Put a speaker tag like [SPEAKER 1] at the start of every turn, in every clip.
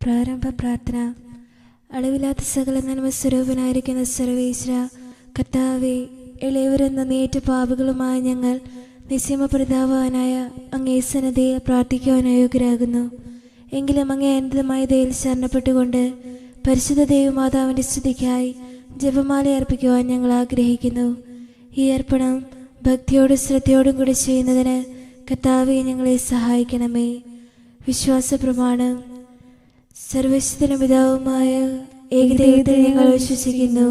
[SPEAKER 1] പ്രാരംഭ പ്രാർത്ഥന. അളവില്ലാത്ത സകല നന്മ സ്വരൂപനായിരിക്കുന്ന സർവേശ്വര കർത്താവേ, ഇളയവരെന്ന നേറ്റ പാപികളുമായ ഞങ്ങൾ നിസ്യമപ്രതാവാനായ അങ്ങേ സന്നദ്ധയിൽ പ്രാർത്ഥിക്കുവാൻ അയോഗ്യരാകുന്നു. എങ്കിലും അങ്ങേ അനന്തമായ ദയയിൽ ശരണപ്പെട്ടുകൊണ്ട് പരിശുദ്ധ ദൈവമാതാവിൻ്റെ സ്തുതിക്കായി ജപമാല അർപ്പിക്കുവാൻ ഞങ്ങൾ ആഗ്രഹിക്കുന്നു. ഈ അർപ്പണം ഭക്തിയോടും ശ്രദ്ധയോടും കൂടി ചെയ്യുന്നതിന് കർത്താവേ ഞങ്ങളെ സഹായിക്കണമേ. വിശ്വാസ പ്രമാണം. സർവശക്തനും പിതാവുമായ ഏകദൈവത്തിൽ ഞങ്ങൾ വിശ്വസിക്കുന്നു.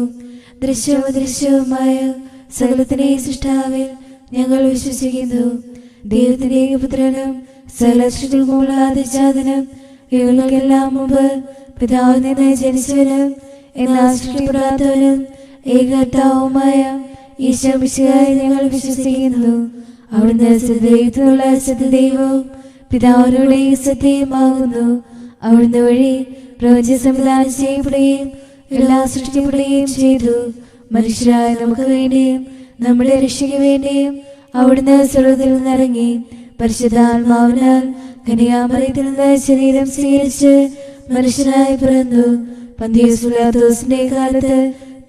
[SPEAKER 1] ദൃശ്യവും അദൃശ്യവുമായ സകലത്തിന്റെയും സൃഷ്ടാവിൽ ഞങ്ങൾ വിശ്വസിക്കുന്നു. ദൈവത്തിന്റെ ഏകപുത്രനും സകല സൃഷ്ടികൾക്കുമുള്ള ആദിജാതനും യുഗങ്ങൾക്കെല്ലാം മുമ്പ് പിതാവിൽ നിന്ന് ജനിച്ചവനും എന്നാൽ സൃഷ്ടിപ്പെടാത്തവനും ഏകകർത്താവുമായ ഈശോ മിശിഹായിൽ ഞങ്ങൾ വിശ്വസിക്കുന്നു. അവിടുന്ന് സത്യദൈവത്തിനുള്ള സത്യദൈവവും പിതാവിനോട് സത്യമാകുന്നു. അവിടുന്ന് വഴി പ്രപഞ്ച സംവിധാനം ചെയ്യപ്പെടുകയും എല്ലാം സൃഷ്ടിക്കപ്പെടുകയും ചെയ്തു. മനുഷ്യരായ നമുക്ക് വേണ്ടിയും നമ്മുടെ രക്ഷയ്ക്ക് വേണ്ടിയും അവിടുന്ന് സ്വർഗ്ഗത്തിൽ നിന്നിറങ്ങി പരിശുദ്ധാത്മാവിനാൽ കന്യാമറിയത്തിൽ നിന്ന് ശരീരം സ്വീകരിച്ച് മനുഷ്യനായി പിറന്നു. പന്തിയോസ് പിലാത്തോസിന്റെ കാലത്ത്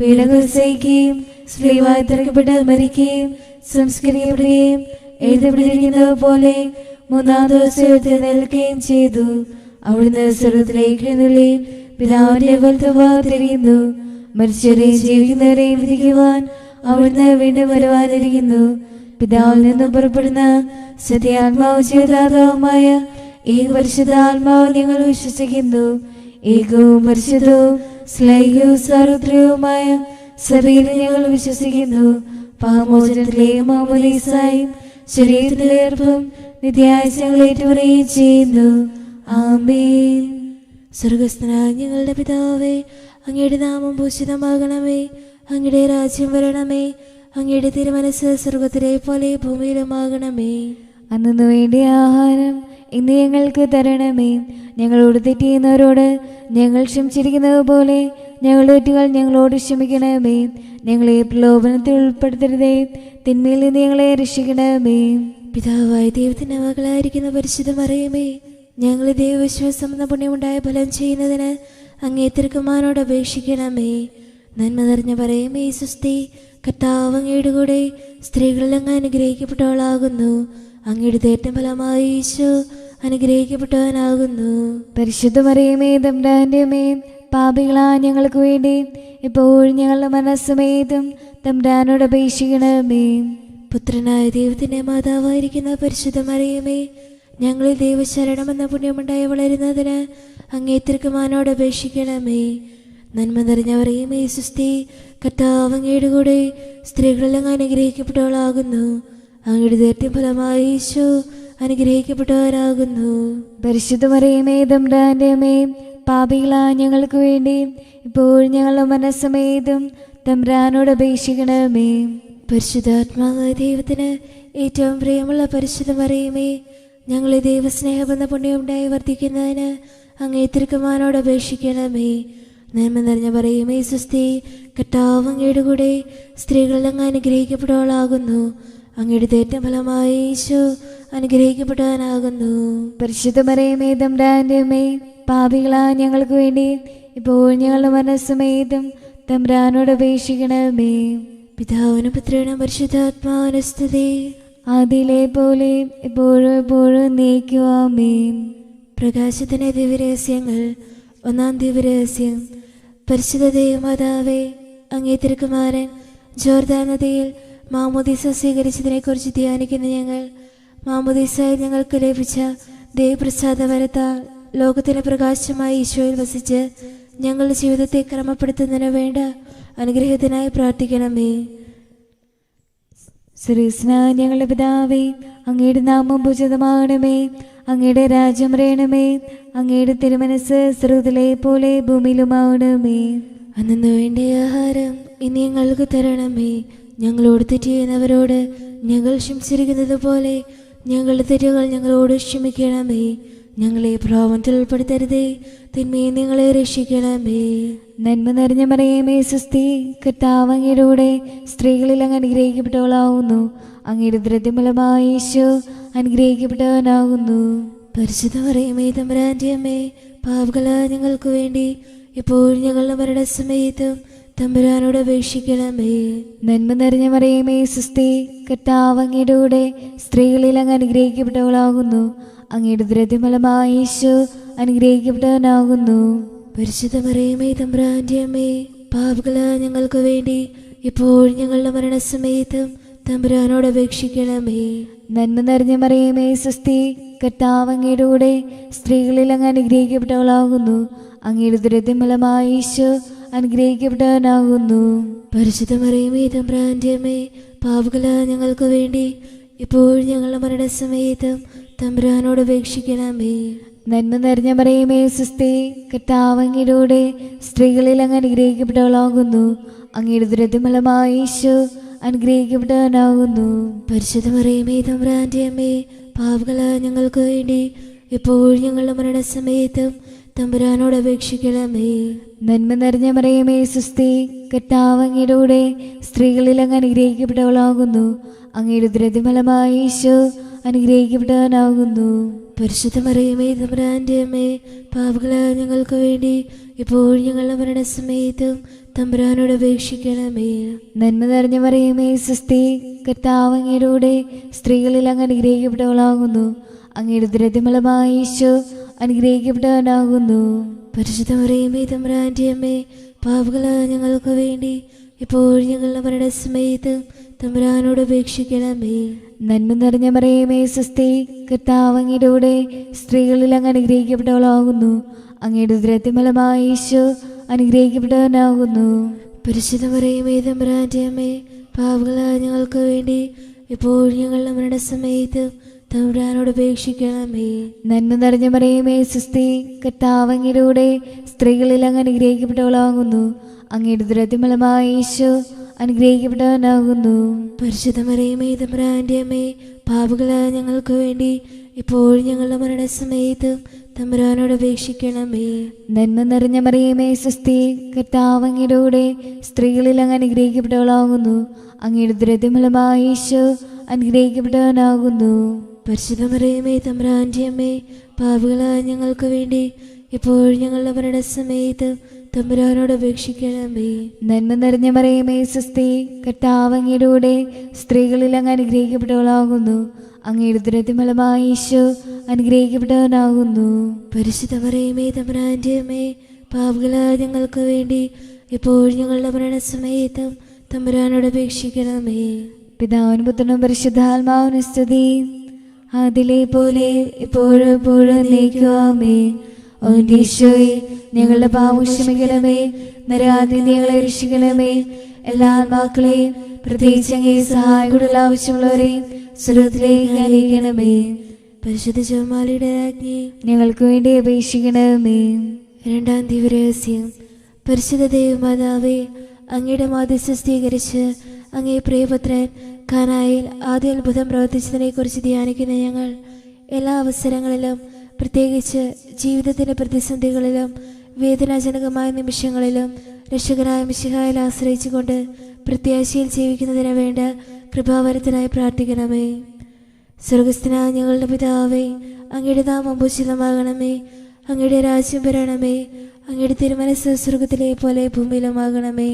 [SPEAKER 1] പീഡകൾ സഹിക്കുകയും സ്ത്രീവായി തിരക്കപ്പെട്ട് മരിക്കുകയും സംസ്കരിക്കപ്പെടുകയും എഴുതപ്പെട്ടിരിക്കുന്നത് പോലെ മൂന്നാം ദിവസം എഴുന്നേൽക്കുകയും ചെയ്തു. അവിടുന്ന് സ്വർഗ്ഗത്തിലേക്ക് എഴുന്നള്ളി പിതാവിന്റെ വലത്തുഭാഗത്തിരിക്കുന്നു. മരിച്ചവരെയും ജീവിക്കുന്നവരെയും വിധിക്കുവാൻ അവിടുന്ന് വീണ്ടും വരുവാനിരിക്കുന്നു. പിതാവിൽ നിന്നും പുറപ്പെടുന്ന സത്യാത്മാവ് ജീവദാതാവുമായ ഏക പരിശുദ്ധാത്മാവ് ഞങ്ങൾ വിശ്വസിക്കുന്നു. ഏകവും പരിശുദ്ധവും സ്ലൈഹവും സാർവത്രികവുമായ സഭയിൽ ഞങ്ങൾ വിശ്വസിക്കുന്നു. പാപമോചനത്തിലെയും മാമോദീസായും ശരീരത്തിലെ ഏർപ്പും നിത്യായ ഞങ്ങൾ ഏറ്റുപറയുകയും ചെയ്യുന്നു. ആമേൻ. സ്വർഗ്ഗസ്ഥനായ ഞങ്ങളുടെ പിതാവേ, അങ്ങയുടെ നാമം പൂജിതമാകണമേ. അങ്ങയുടെ രാജ്യം വരണമേ. അങ്ങയുടെ തിരുമനസ്സ് സ്വർഗ്ഗത്തിലെ പോലെ ഭൂമിയിലുമാകണമേ.
[SPEAKER 2] അന്നു വേണ്ടിയ ആഹാരം ഇന്ന് ഞങ്ങൾക്ക് തരണമേ. ഞങ്ങളോട് തെറ്റ് ചെയ്യുന്നവരോട് ഞങ്ങൾ ക്ഷമിച്ചിരിക്കുന്നത് പോലെ ഞങ്ങളുടെ തെറ്റുകൾ ഞങ്ങളോട് ക്ഷമിക്കണമേ. ഞങ്ങളെ പ്രലോഭനത്തിൽ ഉൾപ്പെടുത്തരുതേ, തിന്മയിൽ നിന്ന് ഞങ്ങളെ രക്ഷിക്കണമേ.
[SPEAKER 1] പിതാവായ ദൈവത്തിന്റെ മകളായിരിക്കുന്ന പരിശുദ്ധ മറിയമേ, ഞങ്ങൾ ദൈവവിശ്വാസം എന്ന പുണ്യമുണ്ടായ ഫലം ചെയ്യുന്നതിന് അങ്ങേ തിരുക്കുമാരനോട് അപേക്ഷിക്കണമേ. നന്മ നിറഞ്ഞ പറയുമേ സുസ്തി, കർത്താവ് അങ്ങയുടെ കൂടെ സ്ത്രീകളിൽ അങ്ങ് അനുഗ്രഹിക്കപ്പെട്ടവളാകുന്നു. അങ്ങയുടെ തേറ്റം ഫലമായി ഈശോ അനുഗ്രഹിക്കപ്പെട്ടവനാകുന്നു.
[SPEAKER 2] പരിശുദ്ധ മറിയമേ, തമ്പുരാന്റെ അമ്മേ, പാപികളാ ഞങ്ങൾക്ക് വേണ്ടി ഇപ്പോഴും ഞങ്ങളുടെ മനസ്സമേതും തമ്പുരാനോട് അപേക്ഷിക്കണമേ.
[SPEAKER 1] പുത്രനായ ദൈവത്തിന്റെ മാതാവായിരിക്കുന്ന പരിശുദ്ധ മറിയമേ, ഞങ്ങളിൽ ദൈവശരണമെന്ന പുണ്യമുണ്ടായി വളരുന്നതിന് അങ്ങേ തിരുക്കുമാരനോട് അപേക്ഷിക്കണമേ. നന്മ നിറഞ്ഞവരെയുമേ സുസ്തി, കർത്താവ് അങ്ങയുടെ കൂടെ സ്ത്രീകളിൽ അങ്ങ് അനുഗ്രഹിക്കപ്പെട്ടവളാകുന്നു. അങ്ങയുടെ ദൈത്യം ഫലമായി ഈശോ അനുഗ്രഹിക്കപ്പെട്ടവരാകുന്നു.
[SPEAKER 2] പരിശുദ്ധ മറിയമേ, തമ്പുരാന്റെ അമ്മേ, പാപികളാ ഞങ്ങൾക്ക് വേണ്ടി ഇപ്പോഴും ഞങ്ങളുടെ മനസ്സമേതും തമ്പുരാനോട് അപേക്ഷിക്കണമേ.
[SPEAKER 1] പരിശുദ്ധാത്മാവായ ദൈവത്തിന് ഏറ്റവും പ്രിയമുള്ള പരിശുദ്ധ മറിയമേ, ഞങ്ങളെ ദൈവസ്നേഹമെന്ന പുണ്യമുണ്ടായി വർദ്ധിക്കുന്നതിന് അങ്ങേ തിരുക്കുമാരനോട് അപേക്ഷിക്കണമേ. നന്മ നിറഞ്ഞ പറയുമേ സുസ്തി, കർത്താവ് അങ്ങയുടെ കൂടെ സ്ത്രീകളിൽ അങ്ങ് അനുഗ്രഹിക്കപ്പെട്ടവളാകുന്നു. അങ്ങയുടെ തേറ്റം ഫലമായി ഈശോ അനുഗ്രഹിക്കപ്പെട്ടവനാകുന്നു.
[SPEAKER 2] പരിശുദ്ധ മറിയമേ, തമ്പുരാന്റെ അമ്മേ, പാപികളാ ഞങ്ങൾക്ക് വേണ്ടി ഇപ്പോഴും ഞങ്ങളുടെ മനസ്സമേതും തമ്പുരാനോട് അപേക്ഷിക്കണമേ.
[SPEAKER 1] പിതാവിനും പുത്രനും പരിശുദ്ധാത്മാവിനും സ്തുതി,
[SPEAKER 2] ആദിയിലെ പോലെ എപ്പോഴും എപ്പോഴും നീക്കുവാമേൻ.
[SPEAKER 1] പ്രകാശത്തിന്റെ ദിവ്യരഹസ്യങ്ങൾ. ഒന്നാം ദിവ്യരഹസ്യം. പരിശുദ്ധ ദൈവമാതാവേ, അങ്ങേ തിരുക്കുമാരൻ ജോർദാൻ നദിയിൽ മാമോദീസ സ്വീകരിച്ചതിനെ കുറിച്ച് ധ്യാനിക്കുന്ന ഞങ്ങൾ മാമോദീസയിൽ ഞങ്ങൾക്ക് ലഭിച്ച ദൈവപ്രസാദ വരത്താൽ ലോകത്തിന് പ്രകാശമായി ഈശോയിൽ വസിച്ച് ഞങ്ങളുടെ ജീവിതത്തെ ക്രമപ്പെടുത്തുന്നതിന് വേണ്ട അനുഗ്രഹത്തിനായി പ്രാർത്ഥിക്കണമേ.
[SPEAKER 2] സ്വർഗ്ഗസ്ഥനായ ഞങ്ങളുടെ പിതാവേ, അങ്ങയുടെ നാമം പൂജിതമാകണമേ. അങ്ങയുടെ രാജ്യം വരണമേ. അങ്ങയുടെ തിരുമനസ്സ് സ്വർഗ്ഗത്തിലെ പോലെ ഭൂമിയിലുമാകണമേ.
[SPEAKER 1] അന്നു വേണ്ട ആഹാരം ഇനി ഞങ്ങൾക്ക് തരണമേ. ഞങ്ങളോട് തെറ്റ് ചെയ്യുന്നവരോട് ഞങ്ങൾ ക്ഷമിച്ചിരിക്കുന്നത് പോലെ ഞങ്ങളുടെ തെറ്റുകൾ ഞങ്ങളോട് ക്ഷമിക്കണമേ. ഞങ്ങളെ പ്രലോഭനത്തിൽ ഉൾപ്പെടുത്തരുതേ, തിന്മയെ നിങ്ങളെ രക്ഷിക്കണമേ.
[SPEAKER 2] നന്മ നിറഞ്ഞ മറിയമേ സുസ്തി, കർത്താവ് അങ്ങയുടെ കൂടെ സ്ത്രീകളിൽ അങ്ങ് അനുഗ്രഹിക്കപ്പെട്ടവളാവുന്നു. അങ്ങയുടെ ദൃഢഫലമായി ഈശോ അനുഗ്രഹിക്കപ്പെട്ടവനാകുന്നു.
[SPEAKER 1] പരിശുദ്ധ മറിയമേ, തമ്പുരാന്റെ അമ്മേ, പാപികളായ ഞങ്ങൾക്ക് വേണ്ടി ഇപ്പോൾ ഞങ്ങളുടെ മരണസമയത്തും തമ്പുരാനോട് അപേക്ഷിക്കണമേ.
[SPEAKER 2] നന്മ നിറഞ്ഞ മറിയമേ സുസ്തി, കർത്താവ് അങ്ങയുടെ കൂടെ സ്ത്രീകളിൽ അങ്ങ് അനുഗ്രഹിക്കപ്പെട്ടവളാകുന്നു. അങ്ങയുടെ ഉദരത്തിൻഫലമായ യേശു അനുഗ്രഹിക്കപ്പെട്ടവനാകുന്നു.
[SPEAKER 1] പരിശുദ്ധ മറിയമേ തമ്പുരാന്റെ അമ്മേ, പാപികളായ ഞങ്ങൾക്ക് വേണ്ടി ഇപ്പോൾ ഞങ്ങളുടെ മരണസമയത്തും തമ്പുരാനോട് അപേക്ഷിക്കണമേ.
[SPEAKER 2] നന്മ നിറഞ്ഞ മറിയമേ സുസ്തി, കർത്താവ് അങ്ങയുടെ കൂടെ സ്ത്രീകളിൽ അങ്ങ് അനുഗ്രഹിക്കപ്പെട്ടവളാകുന്നു. അങ്ങയുടെ ഉദരത്തിൻഫലമായ യേശു അനുഗ്രഹിക്കപ്പെട്ടവനാകുന്നു.
[SPEAKER 1] പരിശുദ്ധ മറിയമേ തമ്പുരാന്റെ അമ്മേ, പാപികളായ ഞങ്ങൾക്ക് വേണ്ടി ഇപ്പോൾ ഞങ്ങളുടെ മരണസമയത്തും തമ്പുരാനോട് അപേക്ഷിക്കണമേ.
[SPEAKER 2] നന്മ നിറഞ്ഞ മറിയമേ സുസ്തി, കർത്താവ് അങ്ങയുടെ കൂടെ സ്ത്രീകളിൽ അങ്ങ് അനുഗ്രഹിക്കപ്പെട്ടവളാകുന്നു. അങ്ങയുടെ ഉദരത്തിൻഫലമായ യേശു അനുഗ്രഹിക്കപ്പെട്ടവനാകുന്നു.
[SPEAKER 1] പരിശുദ്ധ മറിയമേ തമ്പുരാന്റെ അമ്മേ, പാപികളായ ഞങ്ങൾക്ക് വേണ്ടി ഇപ്പോൾ ഞങ്ങളുടെ മരണസമയത്തും തമ്പുരാനോട് അപേക്ഷിക്കണമേ.
[SPEAKER 2] നന്മ നിറഞ്ഞ മറിയമേ സുസ്തി, കർത്താവ് അങ്ങയുടെ കൂടെ സ്ത്രീകളിൽ അങ്ങ് അനുഗ്രഹിക്കപ്പെട്ടവളാകുന്നു. അങ്ങയുടെ ഉദരത്തിൻഫലമായ യേശു അനുഗ്രഹിക്കപ്പെട്ടവനാകുന്നു.
[SPEAKER 1] പരിശുദ്ധ മറിയമേ തമ്പുരാന്റെ അമ്മേ, പാപികളായ ഞങ്ങൾക്ക് വേണ്ടി ഇപ്പോൾ ഞങ്ങളുടെ മരണസമയത്തും തമ്പുരാനോട് അപേക്ഷിക്കണമേ.
[SPEAKER 2] നന്മ നിറഞ്ഞ മറിയമേ സുസ്തി, കർത്താവ് അങ്ങയുടെ കൂടെ സ്ത്രീകളിൽ അങ്ങ് അനുഗ്രഹിക്കപ്പെട്ടവളാകുന്നു. അങ്ങയുടെ ഉദരത്തിൻഫലമായ യേശു അനുഗ്രഹിക്കപ്പെട്ടവനാകുന്നു.
[SPEAKER 1] പരിശുദ്ധ മറിയമേ തമ്പുരാന്റെ അമ്മേ, പാപികളായ ഞങ്ങൾക്ക് വേണ്ടി ഇപ്പോൾ ഞങ്ങളുടെ മരണസമയത്തും തമ്പുരാനോട് അപേക്ഷിക്കണമേ.
[SPEAKER 2] നന്മ നിറഞ്ഞ മറിയമേ സുസ്തി, കർത്താവ് അങ്ങയുടെ കൂടെ സ്ത്രീകളിൽ അങ്ങ് അനുഗ്രഹിക്കപ്പെട്ടവളാകുന്നു. അങ്ങയുടെ ഉദരത്തിൻഫലമായ യേശു അനുഗ്രഹിക്കപ്പെട്ടവനാകുന്നു.
[SPEAKER 1] പരിശുദ്ധ മറിയമേ തമ്പുരാന്റെ അമ്മേ, പാപികളായ ഞങ്ങൾക്ക് വേണ്ടി ഇപ്പോൾ ഞങ്ങളുടെ മരണസമയത്തും തമ്പുരാനോട് അപേക്ഷിക്കണമേ.
[SPEAKER 2] നന്മ നിറഞ്ഞ മറിയമേ സുസ്തി, കർത്താവ് അങ്ങയുടെ കൂടെ സ്ത്രീകളിൽ അങ്ങ് അനുഗ്രഹിക്കപ്പെട്ടവളാകുന്നു. അങ്ങയുടെ ഉദരത്തിൻഫലമായ യേശു അനുഗ്രഹിക്കപ്പെട്ടവനാകുന്നു.
[SPEAKER 1] പരിശുദ്ധ മറിയമേ തമ്പുരാന്റെ അമ്മേ, പാപികളായ ഞങ്ങൾക്ക് വേണ്ടി ഇപ്പോൾ ഞങ്ങളുടെ മരണസമയത്തും തമ്പുരാനോട് അപേക്ഷിക്കണമേ.
[SPEAKER 2] നന്മ നിറഞ്ഞ മറിയമേ സുസ്തി, കർത്താവ് അങ്ങയുടെ കൂടെ സ്ത്രീകളിൽ അങ്ങ് അനുഗ്രഹിക്കപ്പെട്ടവളാകുന്നു. അങ്ങയുടെ ഉദരത്തിൻഫലമായ യേശു അനുഗ്രഹിക്കപ്പെട്ടവനാകുന്നു.
[SPEAKER 1] പരിശുദ്ധ മറിയമേ തമ്പുരാന്റെ അമ്മേ, പാപികളായ ഞങ്ങൾക്ക് വേണ്ടി ഇപ്പോൾ ഞങ്ങളുടെ മരണസമയത്തും തമ്പുരാനോട് അപേക്ഷിക്കണമേ.
[SPEAKER 2] നന്മ നിറഞ്ഞ മറിയമേ സുസ്തി, കർത്താവ് അങ്ങയുടെ കൂടെ സ്ത്രീകളിൽ അങ്ങ് അനുഗ്രഹിക്കപ്പെട്ടവളാകുന്നു. അങ്ങയുടെ ഉദരത്തിൻഫലമായ യേശു അനുഗ്രഹിക്കപ്പെട്ടവനാകുന്നു.
[SPEAKER 1] പരിശുദ്ധ മറിയമേ തമ്പുരാന്റെ അമ്മേ, പാപികളായ ഞങ്ങൾക്ക് വേണ്ടി ഇപ്പോൾ ഞങ്ങളുടെ മരണസമയത്തും തമ്പുരാനോട് അപേക്ഷിക്കണമേ.
[SPEAKER 2] പിതാവിനും പുത്രനും പരിശുദ്ധാത്മാവിനും സ്തുതി, അതിലെ പോലെ ഇപ്പോഴും എപ്പോഴും എന്നേക്കുമാമേ. ഓ ഈശോയെ, ഞങ്ങളുടെ പാപം ക്ഷമിക്കണമേ, നരകാഗ്നിയിൽ ഞങ്ങളെ രക്ഷിക്കണമേ. എല്ലാ ആത്മാക്കളെയും പ്രത്യേകിച്ച് അങ്ങേ സഹായം കൂടുതൽ ആവശ്യമുള്ളവരെയും സ്വർഗ്ഗത്തിലേക്ക് അറിയിക്കണമേ.
[SPEAKER 1] പരിശുദ്ധ ജപമാലയുടെ രാജ്ഞി,
[SPEAKER 2] ഞങ്ങൾക്ക് വേണ്ടി അപേക്ഷിക്കണമേ.
[SPEAKER 1] രണ്ടാം ദിവരഹസ്യം. പരിശുദ്ധ ദൈവമാതാവേ, അങ്ങയുടെ മാധ്യസ്ഥ സ്വീകരിച്ച് അങ്ങേ പ്രിയപുത്രൻ കാനായിൽ ആദ്യ അത്ഭുതം പ്രവർത്തിച്ചതിനെ കുറിച്ച് ധ്യാനിക്കുന്ന ഞങ്ങൾ എല്ലാ അവസരങ്ങളിലും, പ്രത്യേകിച്ച് ജീവിതത്തിന്റെ പ്രതിസന്ധികളിലും വേദനാജനകമായ നിമിഷങ്ങളിലും രക്ഷകനായ മിശിഹായിൽ ആശ്രയിച്ചുകൊണ്ട് പ്രത്യാശയിൽ ജീവിക്കുന്നതിന് വേണ്ട കൃപാവരത്തിനായി പ്രാർത്ഥിക്കണമേ. സ്വർഗസ്ഥനായ ഞങ്ങളുടെ പിതാവേ, അങ്ങയുടെ നാമം പൂജിതമാകണമേ. അങ്ങയുടെ രാജ്യം വരണമേ. അങ്ങയുടെ തിരുമനസ്സ് സ്വർഗത്തിലെ പോലെ ഭൂമിയിലുമാകണമേ.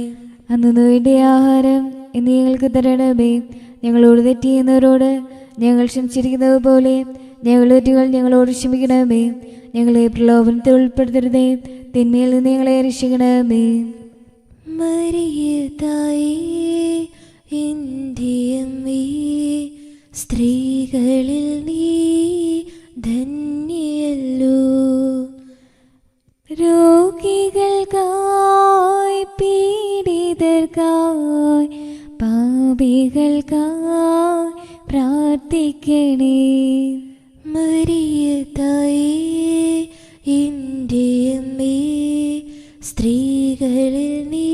[SPEAKER 2] അന്നു വേണ്ടിയ ആഹാരം ഇന്ന് ഞങ്ങൾക്ക് തരണമേ. ഞങ്ങളോട് തെറ്റ് ചെയ്യുന്നവരോട് ഞങ്ങൾ ക്ഷമിച്ചിരിക്കുന്നത് പോലെ ഞങ്ങളുടെ തെറ്റുകൾ ഞങ്ങളോട് ക്ഷമിക്കണമേ. ഞങ്ങളെ പ്രലോഭനത്തിൽ ഉൾപ്പെടുത്തരുതേ, തിന്മയിൽ നിന്ന് ഞങ്ങളെ രക്ഷിക്കണമേ.
[SPEAKER 1] മറിയതായേ എൻ്റെ അമ്മേ, സ്ത്രീകളിൽ നീ ധന്യയല്ലോ.
[SPEAKER 2] രോഗികൾക്കായി പീഡിതർക്കായി പാപികൾക്കായി പ്രാർത്ഥിക്കണേ.
[SPEAKER 1] മറിയതായേ എൻ്റെ അമ്മേ, സ്ത്രീകളിൽ നീ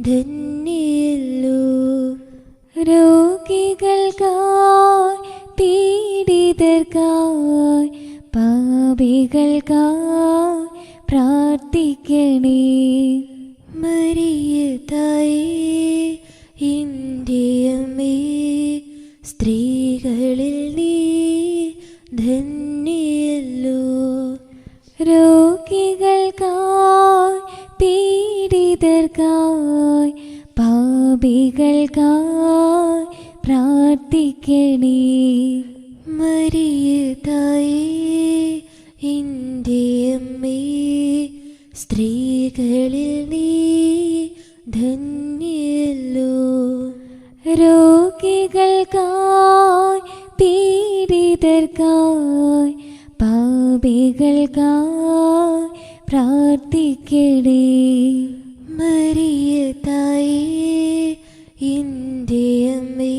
[SPEAKER 1] ധന്യയല്ലോ.
[SPEAKER 2] രോഗികൾക്കായി പീഡിതർക്കായി പാപികൾക്കായി പ്രാർത്ഥിക്കണേ.
[SPEAKER 1] മറിയതായേ എൻ്റെ അമ്മേ, സ്ത്രീകളിൽ നീ ധന്യയല്ലോ.
[SPEAKER 2] രോഗികൾക്കായി പീഡിതർക്കായി പാപികൾക്കായി പ്രാർത്ഥിക്കണേ.
[SPEAKER 1] മരിയ തായേ എൻ്റെ അമ്മേ, സ്ത്രീകളിൽ നീ ധന്യല്ലോ.
[SPEAKER 2] രോഗികൾക്കായി പീഡിതർക്കായി പാപികൾക്കായി പ്രാർത്ഥിക്കണേ.
[SPEAKER 1] മരിയ തായേ എൻ്റെ അമ്മേ,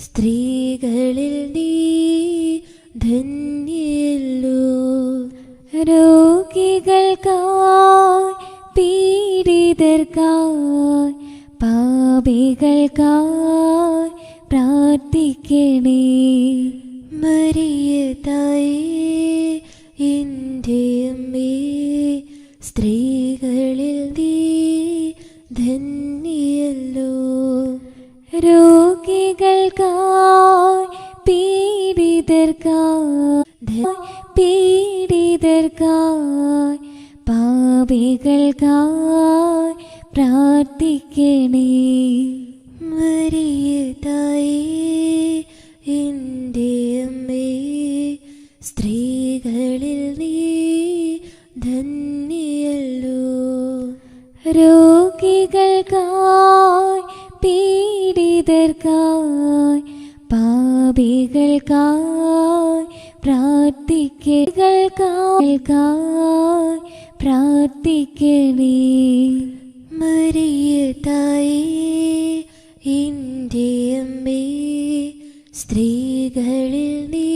[SPEAKER 1] സ്ത്രീകളിൽ നീ ധന്യല്ലോ.
[SPEAKER 2] രോഗികൾക്കായി പീഡിതർക്കായി പാപികൾക്കായി പ്രാർത്ഥിക്കണേ.
[SPEAKER 1] മരിയ തായേ എൻ്റെ അമ്മേ, സ്ത്രീകളിൽ നീ ധന്യല്ലോ.
[SPEAKER 2] രോഗികൾക്കായി പീഡിതർക്കായി പാപികൾക്കായി പ്രാർത്ഥിക്കണേ.
[SPEAKER 1] മരിയ തായേ എൻ്റെ അമ്മേ, സ്ത്രീകളിൽ നീ ധന്യല്ലോ.
[SPEAKER 2] രോഗികൾക്കായി പീഡിതർക്കായി പാപികൾക്കായി പ്രാർത്ഥിക്കണേ.
[SPEAKER 1] മരിയ തായേ എൻ്റെ അമ്മേ, സ്ത്രീകളിൽ നീ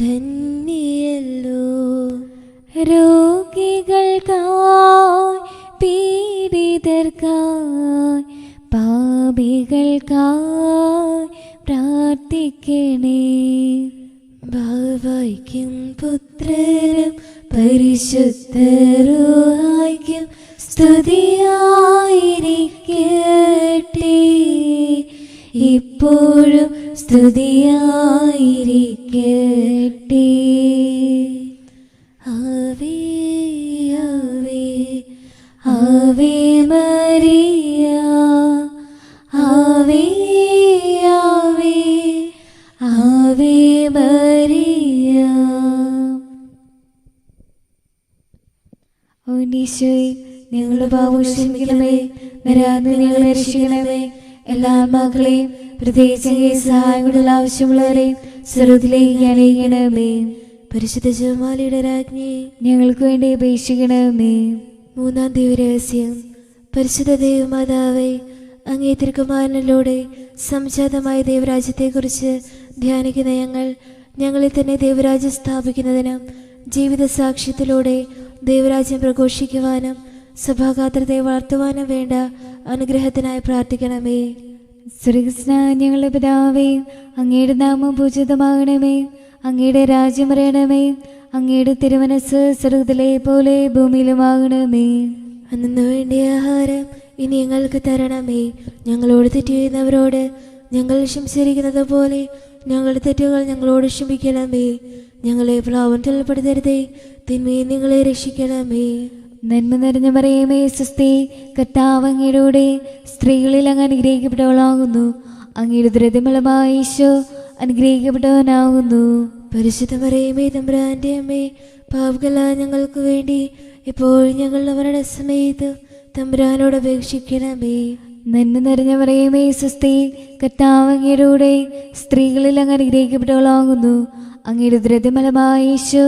[SPEAKER 1] ധന്യല്ലോ.
[SPEAKER 2] രോഗികൾക്കായി പീഡിതർക്കായി പാപികൾക്കായി പ്രാർത്ഥിക്കണേ.
[SPEAKER 1] ഭാവായിക്കും പുത്രനും പരിശുദ്ധരുമായിക്കും സ്തുതിയായിരിക്കട്ടെ, ഇപ്പോഴും സ്തുതിയായിരിക്കട്ടെ. ആവേ ആവേ ആവേ മരിയ, ആവേ ആവേ ആവേ മരിയ.
[SPEAKER 2] ഓ ഈശോയെ, ഞങ്ങളുടെ പാപം ക്ഷമിക്കണമേ, നരകത്തിൽ നിന്ന് ഞങ്ങളെ രക്ഷിക്കണമേ. എല്ലാ മക്കളെയും പ്രത്യേകിച്ച് സഹായങ്ങളുടെ ആവശ്യമുള്ളവരെയും സ്വർഗ്ഗത്തിലേക്ക് അനയിക്കണമേ.
[SPEAKER 1] പരിശുദ്ധ ജപമാലയുടെ രാജ്ഞി,
[SPEAKER 2] ഞങ്ങൾക്ക് വേണ്ടി അപേക്ഷിക്കണമേ.
[SPEAKER 1] മൂന്നാം ദിവ്യരഹസ്യം. പരിശുദ്ധ ദൈവമാതാവേ, അങ്ങേ തിരുക്കുമാരനിലൂടെ സംജാതമായ ദൈവരാജ്യത്തെക്കുറിച്ച് ധ്യാനിക്കുന്ന ഞങ്ങളിൽ തന്നെ ദൈവരാജ്യം സ്ഥാപിക്കുന്നതിനും ജീവിത സാക്ഷ്യത്തിലൂടെ ദൈവരാജ്യം പ്രഘോഷിക്കുവാനും സഭാഗാത്രത്തെ വളർത്തുവാനും വേണ്ട അനുഗ്രഹത്തിനായി പ്രാർത്ഥിക്കണമേ.
[SPEAKER 2] സ്വർഗ്ഗസ്ഥനായ ഞങ്ങളുടെ പിതാവേ, അങ്ങയുടെ നാമം പൂജിതമാകണമേ, അങ്ങയുടെ രാജ്യം വരണമേ, അങ്ങയുടെ തിരുമനസ്സ് സ്വർഗ്ഗത്തിലെ പോലെ ഭൂമിയിലുമാകണമേ.
[SPEAKER 1] അന്നു വേണ്ടിയ ആഹാരം ഇനി ഞങ്ങൾക്ക് തരണമേ. ഞങ്ങളോട് തെറ്റ് ചെയ്യുന്നവരോട് ഞങ്ങൾ ക്ഷമിച്ചിരിക്കുന്നത് പോലെ ഞങ്ങളുടെ തെറ്റുകൾ ഞങ്ങളോട് ക്ഷമിക്കണമേ. ഞങ്ങളെ പ്രലോഭനത്തിൽ ഉൾപ്പെടുത്തരുതേ, തിന്മയിൽ നിങ്ങളെ രക്ഷിക്കണമേ.
[SPEAKER 2] നന്മ നിറഞ്ഞ മറിയമേ, സ്വസ്തി, കർത്താവ് അങ്ങയുടെ സ്ത്രീകളിൽ അങ്ങ് അനുഗ്രഹിക്കപ്പെട്ടവളാകുന്നു. അങ്ങയുടെ ദുരിതഫലമായ ഈശോ അനുഗ്രഹിക്കപ്പെട്ടവനാകുന്നു.
[SPEAKER 1] പരിശുദ്ധ മറിയമേ, തമ്പുരാന്റെ അമ്മേ, പാപികളായ ഞങ്ങൾക്ക് വേണ്ടി ഇപ്പോഴും ഞങ്ങളുടെ മരണസമയത്ത് തമ്പുരാനോട് അപേക്ഷിക്കണമേ.
[SPEAKER 2] നന്മ നിറഞ്ഞ മറിയമേ, സ്വസ്തി, കർത്താവ് അങ്ങയുടെ സ്ത്രീകളിൽ അങ്ങ് അനുഗ്രഹിക്കപ്പെട്ടവളാകുന്നു. അങ്ങയുടെ ദുരിതഫലമായ ഈശോ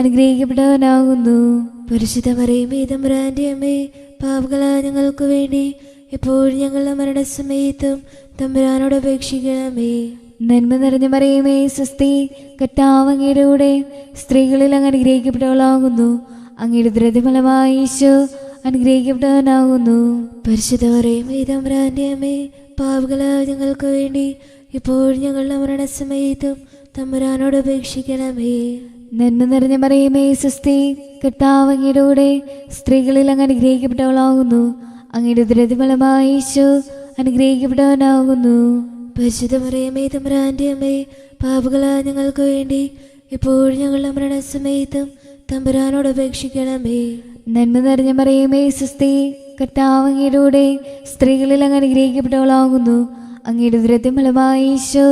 [SPEAKER 2] അനുഗ്രഹിക്കപ്പെട്ടവനാകുന്നു.
[SPEAKER 1] പരിശുദ്ധ മറിയമേ, തമ്പുരാന്റെ അമ്മേ, പാപികളായ ഞങ്ങൾക്ക് വേണ്ടി ഇപ്പോഴും ഞങ്ങളുടെ മരണസമയത്തും തമ്പുരാനോട് അപേക്ഷിക്കണമേ.
[SPEAKER 2] നന്മ നിറഞ്ഞ മറിയമേ, സ്വസ്തി, കർത്താവ് അങ്ങയുടെ സ്ത്രീകളിൽ അങ്ങ് അനുഗ്രഹിക്കപ്പെട്ടവളാകുന്നു. അങ്ങയുടെ ദുരിതഫലമായ ഈശോ അനുഗ്രഹിക്കപ്പെട്ടവനാകുന്നു.
[SPEAKER 1] പരിശുദ്ധ മറിയമേ, തമ്പുരാന്റെ അമ്മേ, പാപികളായ ഞങ്ങൾക്ക് വേണ്ടി ഇപ്പോഴും ഞങ്ങളുടെ മരണസമയത്തും തമ്പുരാനോട് അപേക്ഷിക്കണമേ.
[SPEAKER 2] നന്മ നിറഞ്ഞ മറിയമേ, സ്വസ്തി, കർത്താവ് അങ്ങയുടെ സ്ത്രീകളിൽ അങ്ങ് അനുഗ്രഹിക്കപ്പെട്ടവളാകുന്നു. അങ്ങയുടെ ദുരിതഫലമായ ഈശോ അനുഗ്രഹിക്കപ്പെട്ടവനാകുന്നു.
[SPEAKER 1] പരിശുദ്ധ മറിയമേ, തമ്പുരാന്റെ അമ്മേ, പാപികളായ ഞങ്ങൾക്ക് വേണ്ടി ഇപ്പോഴും ഞങ്ങളുടെ മരണസമയത്തും തമ്പുരാനോട് അപേക്ഷിക്കണമേ.
[SPEAKER 2] നന്മ നിറഞ്ഞ മറിയമേ സ്വസ്തി, കർത്താവ് അങ്ങയുടെ സ്ത്രീകളിൽ അങ്ങ് അനുഗ്രഹിക്കപ്പെട്ടവളാകുന്നു. അങ്ങയുടെ ഉദരത്തിൻ ഫലമായി ഈശോ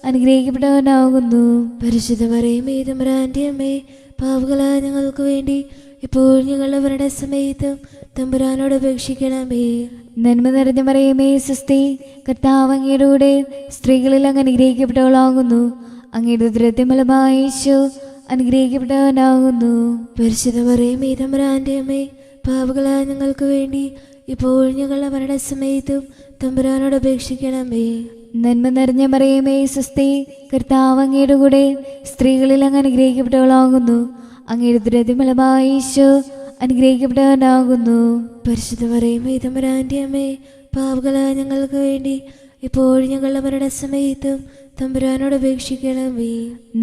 [SPEAKER 2] അനുഗ്രഹിക്കപ്പെട്ടവനാകുന്നു.
[SPEAKER 1] പരിശുദ്ധ മറിയമേ തമ്പുരാന്റെ അമ്മേ, പാപികളായ ഞങ്ങൾക്ക് വേണ്ടി ഇപ്പോൾ ഞങ്ങളുടെ മരണസമയത്തും തമ്പുരാനോട് അപേക്ഷിക്കണമേ.
[SPEAKER 2] നന്മ നിറഞ്ഞ മറിയമേ സ്വസ്തി, കർത്താവ് അങ്ങയുടെ സ്ത്രീകളിൽ അങ്ങ് അനുഗ്രഹിക്കപ്പെട്ടവളാകുന്നു. അങ്ങയുടെ ഉദരത്തിൻ ഫലമായി ഈശോ അനുഗ്രഹിക്കപ്പെട്ടവനാകുന്നു.
[SPEAKER 1] പരിശുദ്ധ മറിയമേ തമ്പുരാന്റെ അമ്മേ, പാപികളായ ഞങ്ങൾക്ക് വേണ്ടി ഇപ്പോൾ ഞങ്ങളുടെ മരണസമയത്തും തമ്പുരാനോട് അപേക്ഷിക്കണമേ.
[SPEAKER 2] നന്മ നിറഞ്ഞ മറിയമേ സ്വസ്തി, കർത്താവ് അങ്ങയുടെ കൂടെ സ്ത്രീകളിൽ അങ്ങ് അനുഗ്രഹിക്കപ്പെട്ടവളാകുന്നു. അങ്ങയുടെ ഉദരത്തിൻ ഫലമായി ഈശോ അനുഗ്രഹിക്കപ്പെട്ടവനാകുന്നു.
[SPEAKER 1] പരിശുദ്ധ മറിയമേ തമ്പുരാന്റെ അമ്മേ, പാപികളായ ഞങ്ങൾക്ക് വേണ്ടി ഇപ്പോൾ ഞങ്ങളുടെ മരണസമയത്തും തമ്പുരാനോട് അപേക്ഷിക്കണമേ.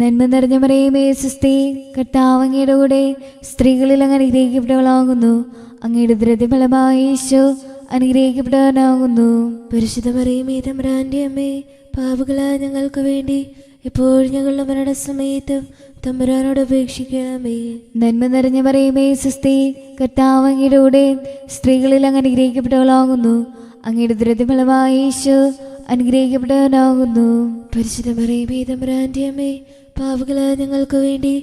[SPEAKER 2] നന്മ നിറഞ്ഞ മറിയമേ സ്വസ്തി, കർത്താവ് അങ്ങയുടെ കൂടെ സ്ത്രീകളിൽ അങ്ങ് അനുഗ്രഹിക്കപ്പെട്ടവളാകുന്നു. അങ്ങയുടെ ഉദരത്തിൻ ഫലമായി ഈശോ അനുഗ്രഹിക്കപ്പെട്ടവനാകുന്നു.
[SPEAKER 1] പരിശുദ്ധ മറിയമേ തമ്പുരാന്റെ അമ്മേ, പാപികളായ ഞങ്ങൾക്ക് വേണ്ടി ഇപ്പോൾ ഞങ്ങളുടെ മരണസമയത്തും തമ്പുരാനോട് അപേക്ഷിക്കണമേ.
[SPEAKER 2] നന്മ നിറഞ്ഞ മറിയമേ സ്വസ്തി, കർത്താവ് അങ്ങയുടെ കൂടെ സ്ത്രീകളിൽ അങ്ങ് അനുഗ്രഹിക്കപ്പെട്ടവളാകുന്നു. അങ്ങയുടെ ഉദരത്തിൻ ഫലമായി ഈശോ അനുഗ്രഹിക്കപ്പെട്ടവനാകുന്നു.
[SPEAKER 1] പരിശുദ്ധ മറിയമേ തമ്പുരാന്റെ അമ്മേ, പാപികളായ ഞങ്ങൾക്ക് വേണ്ടി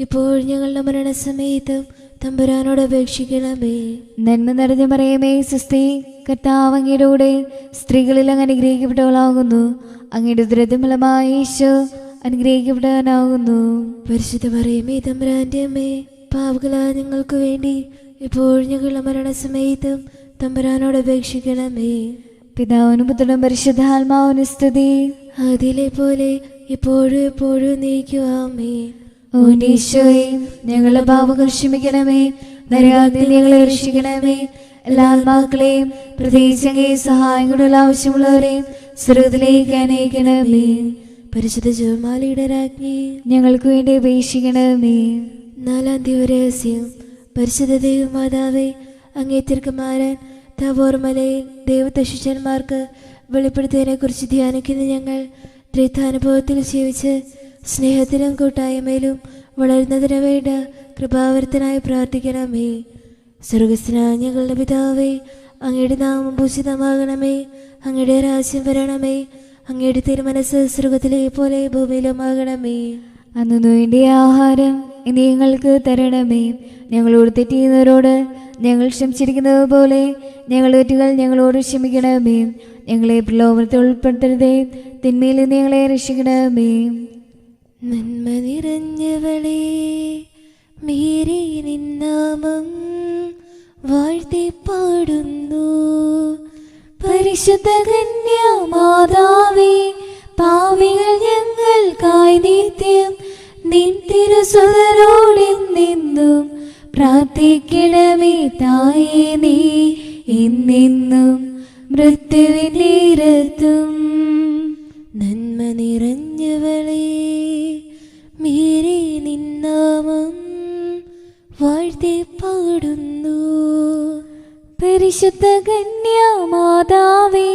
[SPEAKER 1] ഇപ്പോൾ ഞങ്ങളുടെ മരണസമയത്തും തമ്പുരാനോട് അപേക്ഷിക്കണമേ.
[SPEAKER 2] നന്മ നിറഞ്ഞ മറിയമേ സ്വസ്തി, കർത്താവ് അങ്ങയുടെ കൂടെ സ്ത്രീകളിൽ അങ്ങ് അനുഗ്രഹിക്കപ്പെട്ടവളാകുന്നു. അങ്ങയുടെ ഉദരത്തിൻ ഫലമായി ഈശോ അനുഗ്രഹിക്കപ്പെട്ടവനാകുന്നു.
[SPEAKER 1] പരിശുദ്ധ മറിയമേ തമ്പുരാന്റെ അമ്മേ, പാപികളായ ഞങ്ങൾക്ക് വേണ്ടി ഇപ്പോൾ ഞങ്ങളുടെ മരണസമയത്തും തമ്പുരാനോട് അപേക്ഷിക്കണമേ.
[SPEAKER 2] പിതാവിനും പുത്രനും പരിശുദ്ധാത്മാവിനും സ്തുതി,
[SPEAKER 1] അതിലെ പോലെ ഇപ്പോഴും എപ്പോഴും നീക്കുവാമേ.
[SPEAKER 2] ഓ ഈശോയെ, ഞങ്ങളുടെ പാപങ്ങൾ ക്ഷമിക്കണമേ, നരകാഗ്നിയിൽ ഞങ്ങളെ രക്ഷിക്കണമേ. എല്ലാ ആത്മാക്കളെയും പ്രത്യേകിച്ച് അങ്ങേ സഹായം കൂടുതൽ ആവശ്യമുള്ളവരെയും സ്വർഗ്ഗത്തിലേക്ക് അനയിക്കണമേ.
[SPEAKER 1] പരിശുദ്ധ ജപമാലയുടെ രാജ്ഞി,
[SPEAKER 2] ഞങ്ങൾക്ക് വേണ്ടി അപേക്ഷിക്കണമേ.
[SPEAKER 1] 4-ാം ദിവരഹസ്യം. പരിശുദ്ധ ദൈവമാതാവേ, അങ്ങേ തിരുക്കുമാരൻ താബോർ മലയിൽ ദൈവശിഷ്യന്മാർക്ക് വെളിപ്പെടുത്തിയതിനെ കുറിച്ച് ധ്യാനിക്കുന്ന ഞങ്ങൾ ത്രിത്വാനുഭവത്തിൽ ജീവിച്ച് സ്നേഹത്തിലും കൂട്ടായ്മയിലും വളരുന്നതിന് വേണ്ട കൃപാവരത്തിനായി പ്രാർത്ഥിക്കണമേ. സ്വർഗസ്ഥനായ ഞങ്ങളുടെ പിതാവേ, അങ്ങയുടെ നാമം പൂജിതമാകണമേ. അങ്ങയുടെ രാജ്യം വരണമേ. അങ്ങയുടെ തിരുമനസ് സ്വർഗത്തിലെ പോലെ ഭൂമിയിലുമാകണമേ.
[SPEAKER 2] അന്നു വേണ്ട ആഹാരം ഇനി ഞങ്ങൾക്ക് തരണമേ. ഞങ്ങളോട് തെറ്റ് ചെയ്യുന്നവരോട് ഞങ്ങൾ ക്ഷമിച്ചിരിക്കുന്നത് പോലെ ഞങ്ങളുടെ തെറ്റുകൾ ഞങ്ങളോട് ക്ഷമിക്കണമേ. ഞങ്ങളെ പ്രലോഭനത്തിൽ ഉൾപ്പെടുത്തരുതേ, തിന്മയിൽ നിന്ന് ഞങ്ങളെ രക്ഷിക്കണമേ.
[SPEAKER 1] നന്മ നിറഞ്ഞവളേ, മേരി നിന്നാമം വാഴ്ത്തി പാടുന്നു.
[SPEAKER 2] പരിശുദ്ധ കന്യാമാതാവേ, പാപികൾ ഞങ്ങൾക്കായി നിത്യം നിൻ തിരുസുതരോടെന്നെന്നും പ്രാർത്ഥിക്കണമേ. തായേ നീ എന്നെന്നും മൃത്യുവിൻ നേരത്തും.
[SPEAKER 1] നന്മ നിറഞ്ഞവളേ, മേരി നിന്നാമം വാഴ്ത്തി പാടുന്നു.
[SPEAKER 2] പരിശുദ്ധ കന്യാമാതാവേ,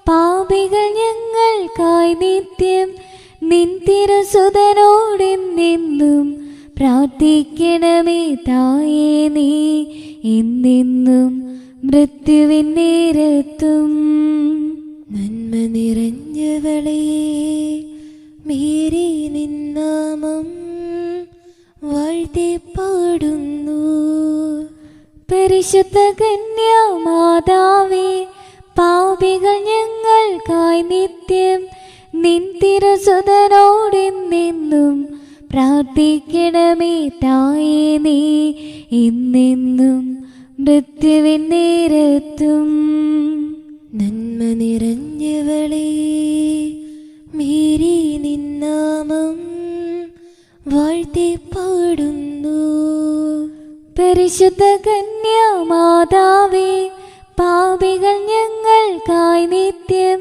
[SPEAKER 2] പാപികൾ ഞങ്ങൾക്കായി നിത്യം നിൻ തിരുസുതനോടെന്നെന്നും പ്രാർത്ഥിക്കണമേ. തായേ നീ എന്നെന്നും മൃത്യുവിൻ നേരത്തും.
[SPEAKER 1] നന്മ നിറഞ്ഞവളേ, മേരി നിന്നാമം വാഴ്ത്തി പാടുന്നു.
[SPEAKER 2] പരിശുദ്ധ കന്യാമാതാവേ, പാപികൾ ഞങ്ങൾക്കായി നിത്യം നിൻ തിരുസുതനോടെന്നെന്നും പ്രാർത്ഥിക്കണമേ. തായേ നീ എന്നെന്നും മൃത്യുവിൻ നേരത്തും.
[SPEAKER 1] നന്മ നിറഞ്ഞവളേ, മേരി നിന്നാമം വാഴ്ത്തി പാടുന്നു.
[SPEAKER 2] പരിശുദ്ധ കന്യാമാതാവേ, പാപികൾ ഞങ്ങൾക്കായി നിത്യം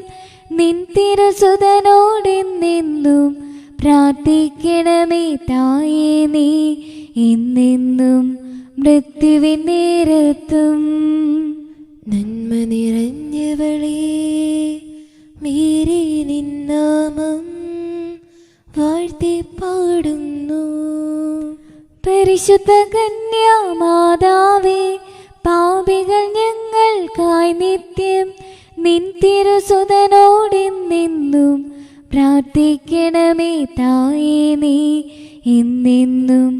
[SPEAKER 2] നിൻ തിരുസുതനോടെന്നെന്നും പ്രാർത്ഥിക്കണമേ. തായേ നീ എന്നെന്നും മൃത്യുവിൻ നേരത്തും.
[SPEAKER 1] നന്മ നിറഞ്ഞവളേ, മേരി നിന്നാമം വാഴ്ത്തി പാടുന്നു.
[SPEAKER 2] പരിശുദ്ധ കന്യാമാതാവേ, പാപികൾ ഞങ്ങൾക്കായി നിത്യം നിൻ തിരുസുതനോടെന്നെന്നും പ്രാർത്ഥിക്കണമേ തായേ. നീ എന്നെന്നും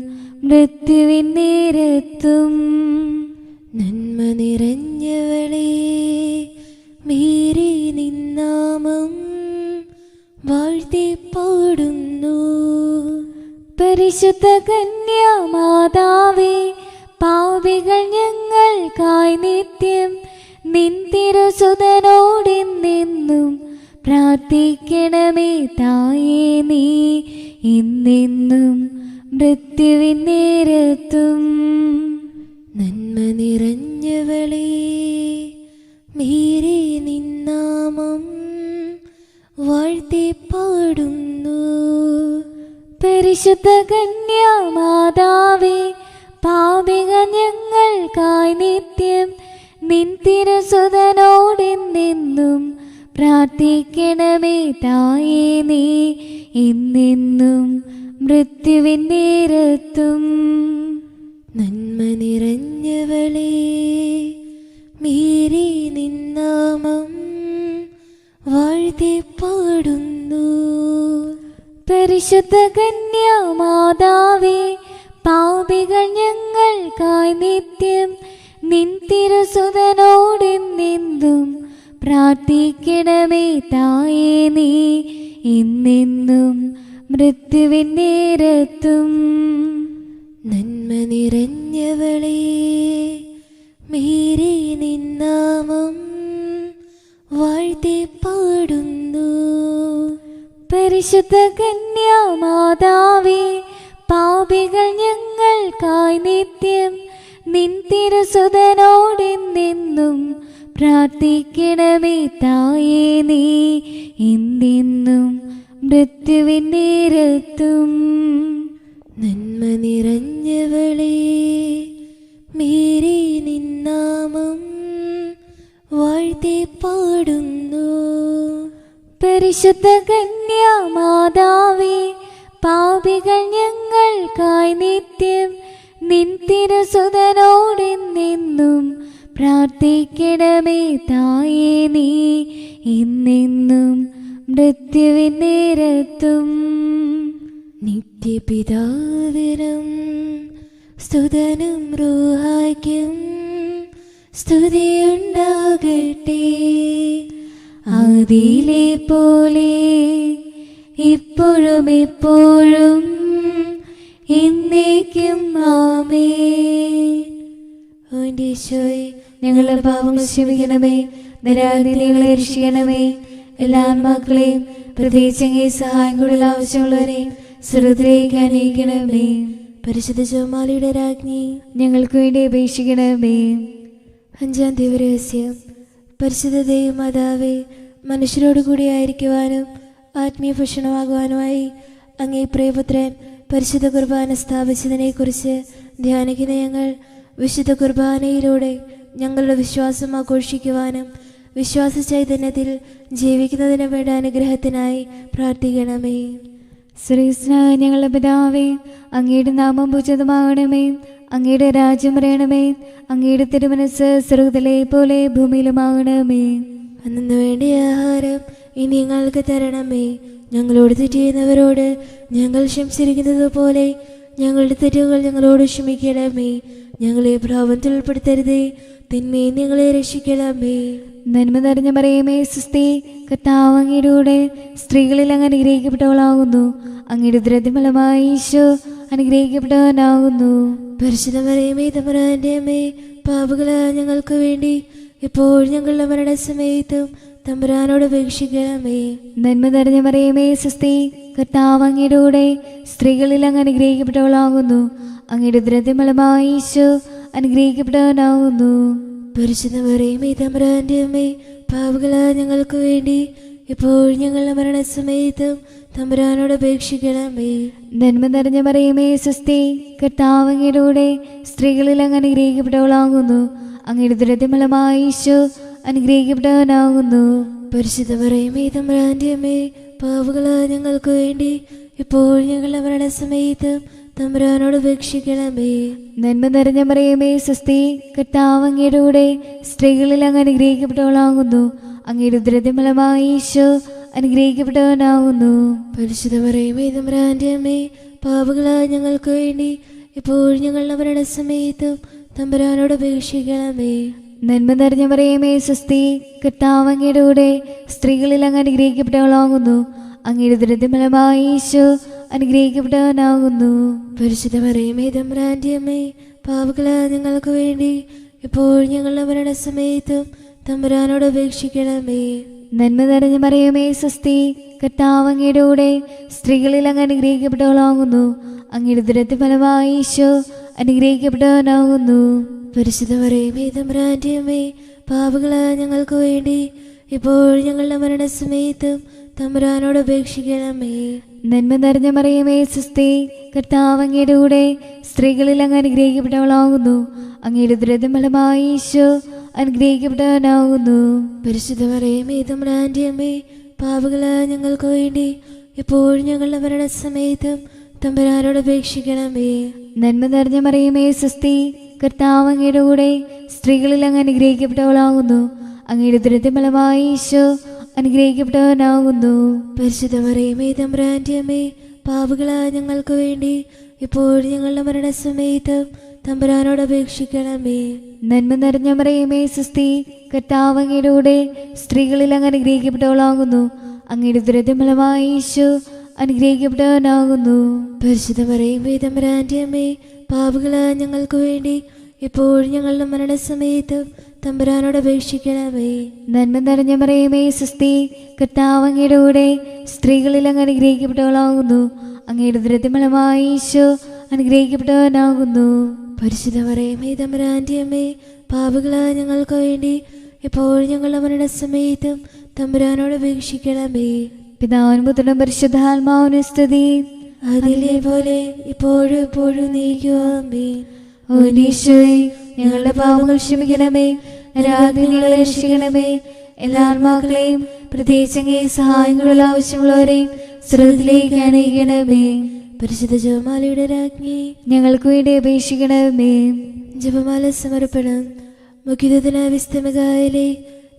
[SPEAKER 2] മൃത്യുവിൻ നേരത്തും.
[SPEAKER 1] നന്മ നിറഞ്ഞവളേ, മേരി നിന്നാമം വാഴ്ത്തി പാടുന്നു.
[SPEAKER 2] പരിശുദ്ധ കന്യാമാതാവേ, പാപികൾ ഞങ്ങൾക്കായി നിത്യം നിൻ തിരുസുതനോടെന്നെന്നും പ്രാർത്ഥിക്കണമേ തായേ. നീ എന്നെന്നും മൃത്യുവിൻ നേരത്തും.
[SPEAKER 1] നന്മ നിറഞ്ഞവളേ, മേരി നിന്നാമം വാഴ്ത്തി പാടുന്നു.
[SPEAKER 2] പരിശുദ്ധ കന്യാമാതാവേ, പാപികൾ ഞങ്ങൾക്കായി നിത്യം നിൻ തിരുസുതനോടെന്നെന്നും പ്രാർത്ഥിക്കണമേ തായേ. നീ എന്നെന്നും മൃത്യുവിൻ നേരത്തും.
[SPEAKER 1] നന്മ നിറഞ്ഞവളേ, മേരി നിന്നാമം വാഴ്ത്തി പാടുന്നു.
[SPEAKER 2] പരിശുദ്ധ കന്യാമാതാവേ, പാപികൾ ഞങ്ങൾക്കായി നിത്യം നിൻ തിരുസുതനോടെന്നെന്നും പ്രാർത്ഥിക്കണമേ തായേ. നീ എന്നെന്നും മൃത്യുവിൻ നേരത്തും.
[SPEAKER 1] നന്മ നിറഞ്ഞവളേ, മേരി നിന്നാമം വാഴ്ത്തി പാടുന്നു.
[SPEAKER 2] പരിശുദ്ധ കന്യാമാതാവേ, പാപികൾ ഞങ്ങൾക്കായി നിത്യം നിൻ തിരുസുതനോടെന്നെന്നും പ്രാർത്ഥിക്കണമേ തായേ. നീ എന്നെന്നും മൃത്യുവിൻ നേരത്തും.
[SPEAKER 1] നന്മ നിറഞ്ഞവളേ, മേരി നിന്നാമം വാഴ്ത്തി പാടുന്നു.
[SPEAKER 2] പരിശുദ്ധ കന്യാമാതാവേ, പാപികൾ ഞങ്ങൾക്കായി നിത്യം നിൻ തിരുസുതനോടെന്നെന്നും പ്രാർത്ഥിക്കണമേ തായേ. നീ എന്നെന്നും മൃത്യുവിൻ നേരത്തും.
[SPEAKER 1] നിത്യപിതാവിനും സ്തുതനും റൂഹായ്ക്കും സ്തുതിയുണ്ടാകട്ടെ.
[SPEAKER 2] ആദിയിലെ പോലെ ഇപ്പോഴും എപ്പോഴും എന്നേക്കും ആമേൻ.
[SPEAKER 1] ഓന്റെ ഈശോയെ,
[SPEAKER 2] ഞങ്ങളുടെ പാപങ്ങൾ ക്ഷമിക്കണമേ, നിരാധികളെ രക്ഷിക്കണമേ. എല്ലാ ആത്മാക്കളെയും പ്രത്യേകിച്ച് അങ്ങേ സഹായം കൂടുതൽ ആവശ്യമുള്ളവരെയും സ്വർഗ്ഗത്തിലേക്ക് അനയിക്കണമേ.
[SPEAKER 1] പരിശുദ്ധ ജപമാലയുടെ രാജ്ഞി,
[SPEAKER 2] ഞങ്ങൾക്ക് വേണ്ടി അപേക്ഷിക്കണമേ.
[SPEAKER 1] 5-ാം ദിവരഹസ്യം. പരിശുദ്ധ ദൈവമാതാവേ, മനുഷ്യരോട് കൂടി ആയിരിക്കുവാനും ആത്മീയ ഭക്ഷണമാകുവാനുമായി അങ്ങേ പ്രിയപുത്രൻ പരിശുദ്ധ കുർബാന സ്ഥാപിച്ചതിനെക്കുറിച്ച് ധ്യാനിക്കുന്ന ഞങ്ങൾ വിശുദ്ധ കുർബാനയിലൂടെ ഞങ്ങളുടെ വിശ്വാസം ആഘോഷിക്കുവാനും വിശ്വാസ ചൈതന്യത്തിൽ ജീവിക്കുന്നതിന് വേണ്ട അനുഗ്രഹത്തിനായി പ്രാർത്ഥിക്കണമേ.
[SPEAKER 2] ശ്രീസ്നായ ഞങ്ങളുടെ പിതാവേ, അങ്ങയുടെ നാമം പൂജിതമാകണമേ. അങ്ങയുടെ രാജ്യം വരണമേ. അങ്ങയുടെ തിരുമനസ്സ് സ്വർഗ്ഗത്തിലെ പോലെ ഭൂമിയിലുമാകണമേ.
[SPEAKER 1] അന്നു വേണ്ടിയ ആഹാരം ഇനി ഞങ്ങൾക്ക് തരണമേ. ഞങ്ങളോട് തെറ്റ് ചെയ്യുന്നവരോട് ഞങ്ങൾ ക്ഷമിച്ചിരിക്കുന്നത് പോലെ ഞങ്ങളുടെ തെറ്റുകൾ ഞങ്ങളോട് ക്ഷമിക്കണമേ. ഞങ്ങളെ പ്രലോഭനത്തിൽ ഉൾപ്പെടുത്തരുതേ, തിന്മയിൽ ഞങ്ങളെ രക്ഷിക്കണമേ.
[SPEAKER 2] നന്മ നിറഞ്ഞ മറിയമേ, സ്വസ്തി, കർത്താവ് അങ്ങയുടെ കൂടെ സ്ത്രീകളിൽ അങ്ങ് അനുഗ്രഹിക്കപ്പെട്ടവളാകുന്നു. അങ്ങയുടെ ഉദരഫലമായ ഈശോ അനുഗ്രഹിക്കപ്പെട്ടവനാകുന്നു.
[SPEAKER 1] പരിശുദ്ധ മറിയമേ, തമ്പുരാന്റെ അമ്മേ, പാപികളായ ഞങ്ങൾക്ക് വേണ്ടി ഇപ്പോൾ ഞങ്ങളുടെ മരണസമയത്തും തമ്പുരാനോട് അപേക്ഷിക്കണമേ.
[SPEAKER 2] നന്മ നിറഞ്ഞ മറിയമേ, സ്വസ്തി, കർത്താവ് അങ്ങയുടെ കൂടെ സ്ത്രീകളിൽ അങ്ങ് അനുഗ്രഹിക്കപ്പെട്ടവളാകുന്നു. അങ്ങയുടെ ഉദരഫലമായ ഈശോ അനുഗ്രഹിക്കപ്പെട്ടവനാകുന്നു.
[SPEAKER 1] പരിശുദ്ധ മറിയമേ, തമ്പുരാന്റെ അമ്മേ, പാപികളായ ഞങ്ങൾക്ക് വേണ്ടി ഇപ്പോൾ ഞങ്ങളുടെ മരണസമയത്തും തമ്പുരാനോട് അപേക്ഷിക്കണമേ.
[SPEAKER 2] നന്മ നിറഞ്ഞ മറിയമേ, സ്വസ്തി, കർത്താവ് അങ്ങയുടെ കൂടെ സ്ത്രീകളിൽ അങ്ങ് അനുഗ്രഹിക്കപ്പെട്ടവളാകുന്നു. അങ്ങയുടെ ഉദരഫലമായ ഈശോ അനുഗ്രഹിക്കപ്പെട്ടവനാകുന്നു.
[SPEAKER 1] പരിശുദ്ധ മറിയമേ, തമ്പുരാന്റെ അമ്മേ, പാപികളായ ഞങ്ങൾക്ക് വേണ്ടി ഇപ്പോൾ ഞങ്ങളുടെ മരണസമയത്തും തമ്പുരാനോട് അപേക്ഷിക്കണമേ.
[SPEAKER 2] നന്മ നിറഞ്ഞ മറിയമേ സ്വസ്തി, കർത്താവ് അങ്ങയുടെ കൂടെ സ്ത്രീകളിൽ അങ്ങ് അനുഗ്രഹിക്കപ്പെട്ടവളാകുന്നു. അങ്ങയുടെ ഉദരത്തിൻ ഫലമായി ഈശോ അനുഗ്രഹിക്കപ്പെട്ടവനാകുന്നു.
[SPEAKER 1] പരിശുദ്ധ മറിയമേ തമ്പുരാന്റെ അമ്മേ, പാപികളായ ഞങ്ങൾക്ക് വേണ്ടി ഇപ്പോഴും ഞങ്ങളുടെ മരണസമയത്തും തമ്പുരാനോട് അപേക്ഷിക്കണമേ.
[SPEAKER 2] നന്മ നിറഞ്ഞ മറിയമേ സ്വസ്തി, കർത്താവ് അങ്ങയുടെ കൂടെ സ്ത്രീകളിൽ അങ്ങ് അനുഗ്രഹിക്കപ്പെട്ടവളാകുന്നു. അങ്ങയുടെ ഉദരത്തിൻ ഫലമായി ഈശോ അനുഗ്രഹിക്കപ്പെട്ടവനാകുന്നു.
[SPEAKER 1] പരിശുദ്ധ മറിയമേ തമ്പുരാന്റെ അമ്മേ, പാപികളായ ഞങ്ങൾക്ക് വേണ്ടി ഇപ്പോഴും ഞങ്ങളുടെ മരണസമയത്തും തമ്പുരാനോട് അപേക്ഷിക്കണമേ.
[SPEAKER 2] നന്മ നിറഞ്ഞ മറിയമേ സ്വസ്തി, കർത്താവ് അങ്ങയുടെ കൂടെ സ്ത്രീകളിൽ അങ്ങ് അനുഗ്രഹിക്കപ്പെട്ടവളാകുന്നു. അങ്ങയുടെ ഉദരത്തിൻ ഫലമായി ഈശോ അനുഗ്രഹിക്കപ്പെട്ടവനാകുന്നു.
[SPEAKER 1] പരിശുദ്ധ മറിയമേ തമ്പുരാന്റെ അമ്മേ, പാപികളായ ഞങ്ങൾക്ക് വേണ്ടി ഇപ്പോഴും ഞങ്ങളുടെ മരണസമയത്തും തമ്പുരാനോട് അപേക്ഷിക്കണമേ.
[SPEAKER 2] നന്മ നിറഞ്ഞ മറിയമേ സ്വസ്തി, കർത്താവ് അങ്ങയുടെ കൂടെ സ്ത്രീകളിൽ അങ്ങ് അനുഗ്രഹിക്കപ്പെട്ടവളാകുന്നു. അങ്ങയുടെ ഉദരത്തിൻ ഫലമായി ഈശോ അനുഗ്രഹിക്കപ്പെട്ടവനാകുന്നു.
[SPEAKER 1] പരിശുദ്ധ മറിയമേ തമ്പുരാന്റെ അമ്മേ, പാപികളായ ഞങ്ങൾക്ക് വേണ്ടി ഇപ്പോഴും ഞങ്ങളുടെ മരണസമയത്തും തമ്പുരാനോട് അപേക്ഷിക്കണമേ.
[SPEAKER 2] നന്മ നിറഞ്ഞ മറിയമേ സ്വസ്തി, കർത്താവ് അങ്ങയുടെ കൂടെ സ്ത്രീകളിൽ അങ്ങ് അനുഗ്രഹിക്കപ്പെട്ടവളാകുന്നു. അങ്ങയുടെ ഉദരത്തിൻ ഫലമായി ഈശോ അനുഗ്രഹിക്കപ്പെട്ടവനാകുന്നു.
[SPEAKER 1] പരിശുദ്ധ മറിയമേ തമ്പുരാന്റെ അമ്മേ, പാപികളായ ഞങ്ങൾക്ക് വേണ്ടി ഇപ്പോഴും ഞങ്ങളുടെ മരണസമയത്തും തമ്പുരാനോട് അപേക്ഷിക്കണമേ.
[SPEAKER 2] നന്മ നിറഞ്ഞ മറിയമേ സ്വസ്തി, കർത്താവ് അങ്ങയുടെ കൂടെ സ്ത്രീകളിൽ അങ്ങ് അനുഗ്രഹിക്കപ്പെട്ടവളാകുന്നു. അങ്ങയുടെ ഉദരത്തിൻ ഫലമായി ഈശോ അനുഗ്രഹിക്കപ്പെട്ടവനാകുന്നു.
[SPEAKER 1] പരിശുദ്ധ മറിയമേ തമ്പുരാന്റെ അമ്മേ, പാപികളായ ഞങ്ങൾക്ക് വേണ്ടി ഇപ്പോഴും ഞങ്ങളുടെ മരണസമയത്തും തമ്പുരാനോട് അപേക്ഷിക്കണമേ.
[SPEAKER 2] നന്മ നിറഞ്ഞ മറിയമേ സ്വസ്തി, കർത്താവ് അങ്ങയുടെ കൂടെ സ്ത്രീകളിൽ അങ്ങ് അനുഗ്രഹിക്കപ്പെട്ടവളാകുന്നു. അങ്ങയുടെ ഉദരത്തിൻ ഫലമായി ഈശോ അനുഗ്രഹിക്കപ്പെട്ടവനാകുന്നു.
[SPEAKER 1] പരിശുദ്ധ മറിയമേ തമ്പുരാന്റെ അമ്മേ, പാപികളായ ഞങ്ങൾക്ക് വേണ്ടി ഇപ്പോഴും ഞങ്ങളുടെ മരണസമയത്തും തമ്പുരാനോട് അപേക്ഷിക്കണമേ.
[SPEAKER 2] പിതാവിനും പുത്രനും പരിശുദ്ധാത്മാവിനും സ്തുതി.
[SPEAKER 1] അതിലെ പോലെ ഇപ്പോഴും എപ്പോഴും നീക്കുവാമേ.
[SPEAKER 2] ഓ ഈശോയെ, ഞങ്ങളുടെ പാപങ്ങൾ ക്ഷമിക്കണമേ, ഞങ്ങളെ രക്ഷിക്കണമേ. എല്ലാ ആത്മാക്കളെയും പ്രത്യേകിച്ച് അങ്ങേ സഹായങ്ങളുള്ള ആവശ്യമുള്ളവരെയും സ്രോതത്തിലേക്ക് അണയിക്കണമേ.
[SPEAKER 1] പരിശുദ്ധ ജപമാലയുടെ രാജ്ഞി,
[SPEAKER 2] ഞങ്ങൾക്ക് വേണ്ടി അപേക്ഷിക്കണമേ.
[SPEAKER 1] ജപമാല സമർപ്പണം. മുഖ്യദൂതനായ വിശുദ്ധ മിഖായേലേ,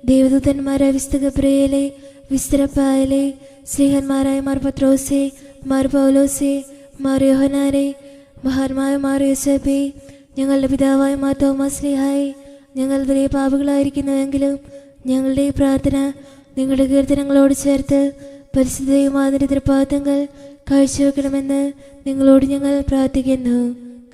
[SPEAKER 1] ദേവദൂതന്മാരായ വിശുദ്ധ ഗബ്രിയേലേ, വിശുദ്ധ റഫായേലേ, സ്ലീഹന്മാരായ മാർ പത്രോസേ, മാർ പൗലോസേ, മാർ യോഹന്നാനേ, മഹാന്മാരായ മാർ യോസേപ്പേ, ഞങ്ങളുടെ പിതാവായ മാർ തോമസ് സ്ലീഹായേ, ഞങ്ങൾ വലിയ പാപികളായിരിക്കുന്നുവെങ്കിലും ഞങ്ങളുടെ ഈ പ്രാർത്ഥന നിങ്ങളുടെ കീർത്തനങ്ങളോട് ചേർത്ത് പരിശുദ്ധയുമാതിരി തൃപ്പാദങ്ങൾ കാഴ്ചവെക്കണമെന്ന് നിങ്ങളോട് ഞങ്ങൾ പ്രാർത്ഥിക്കുന്നു.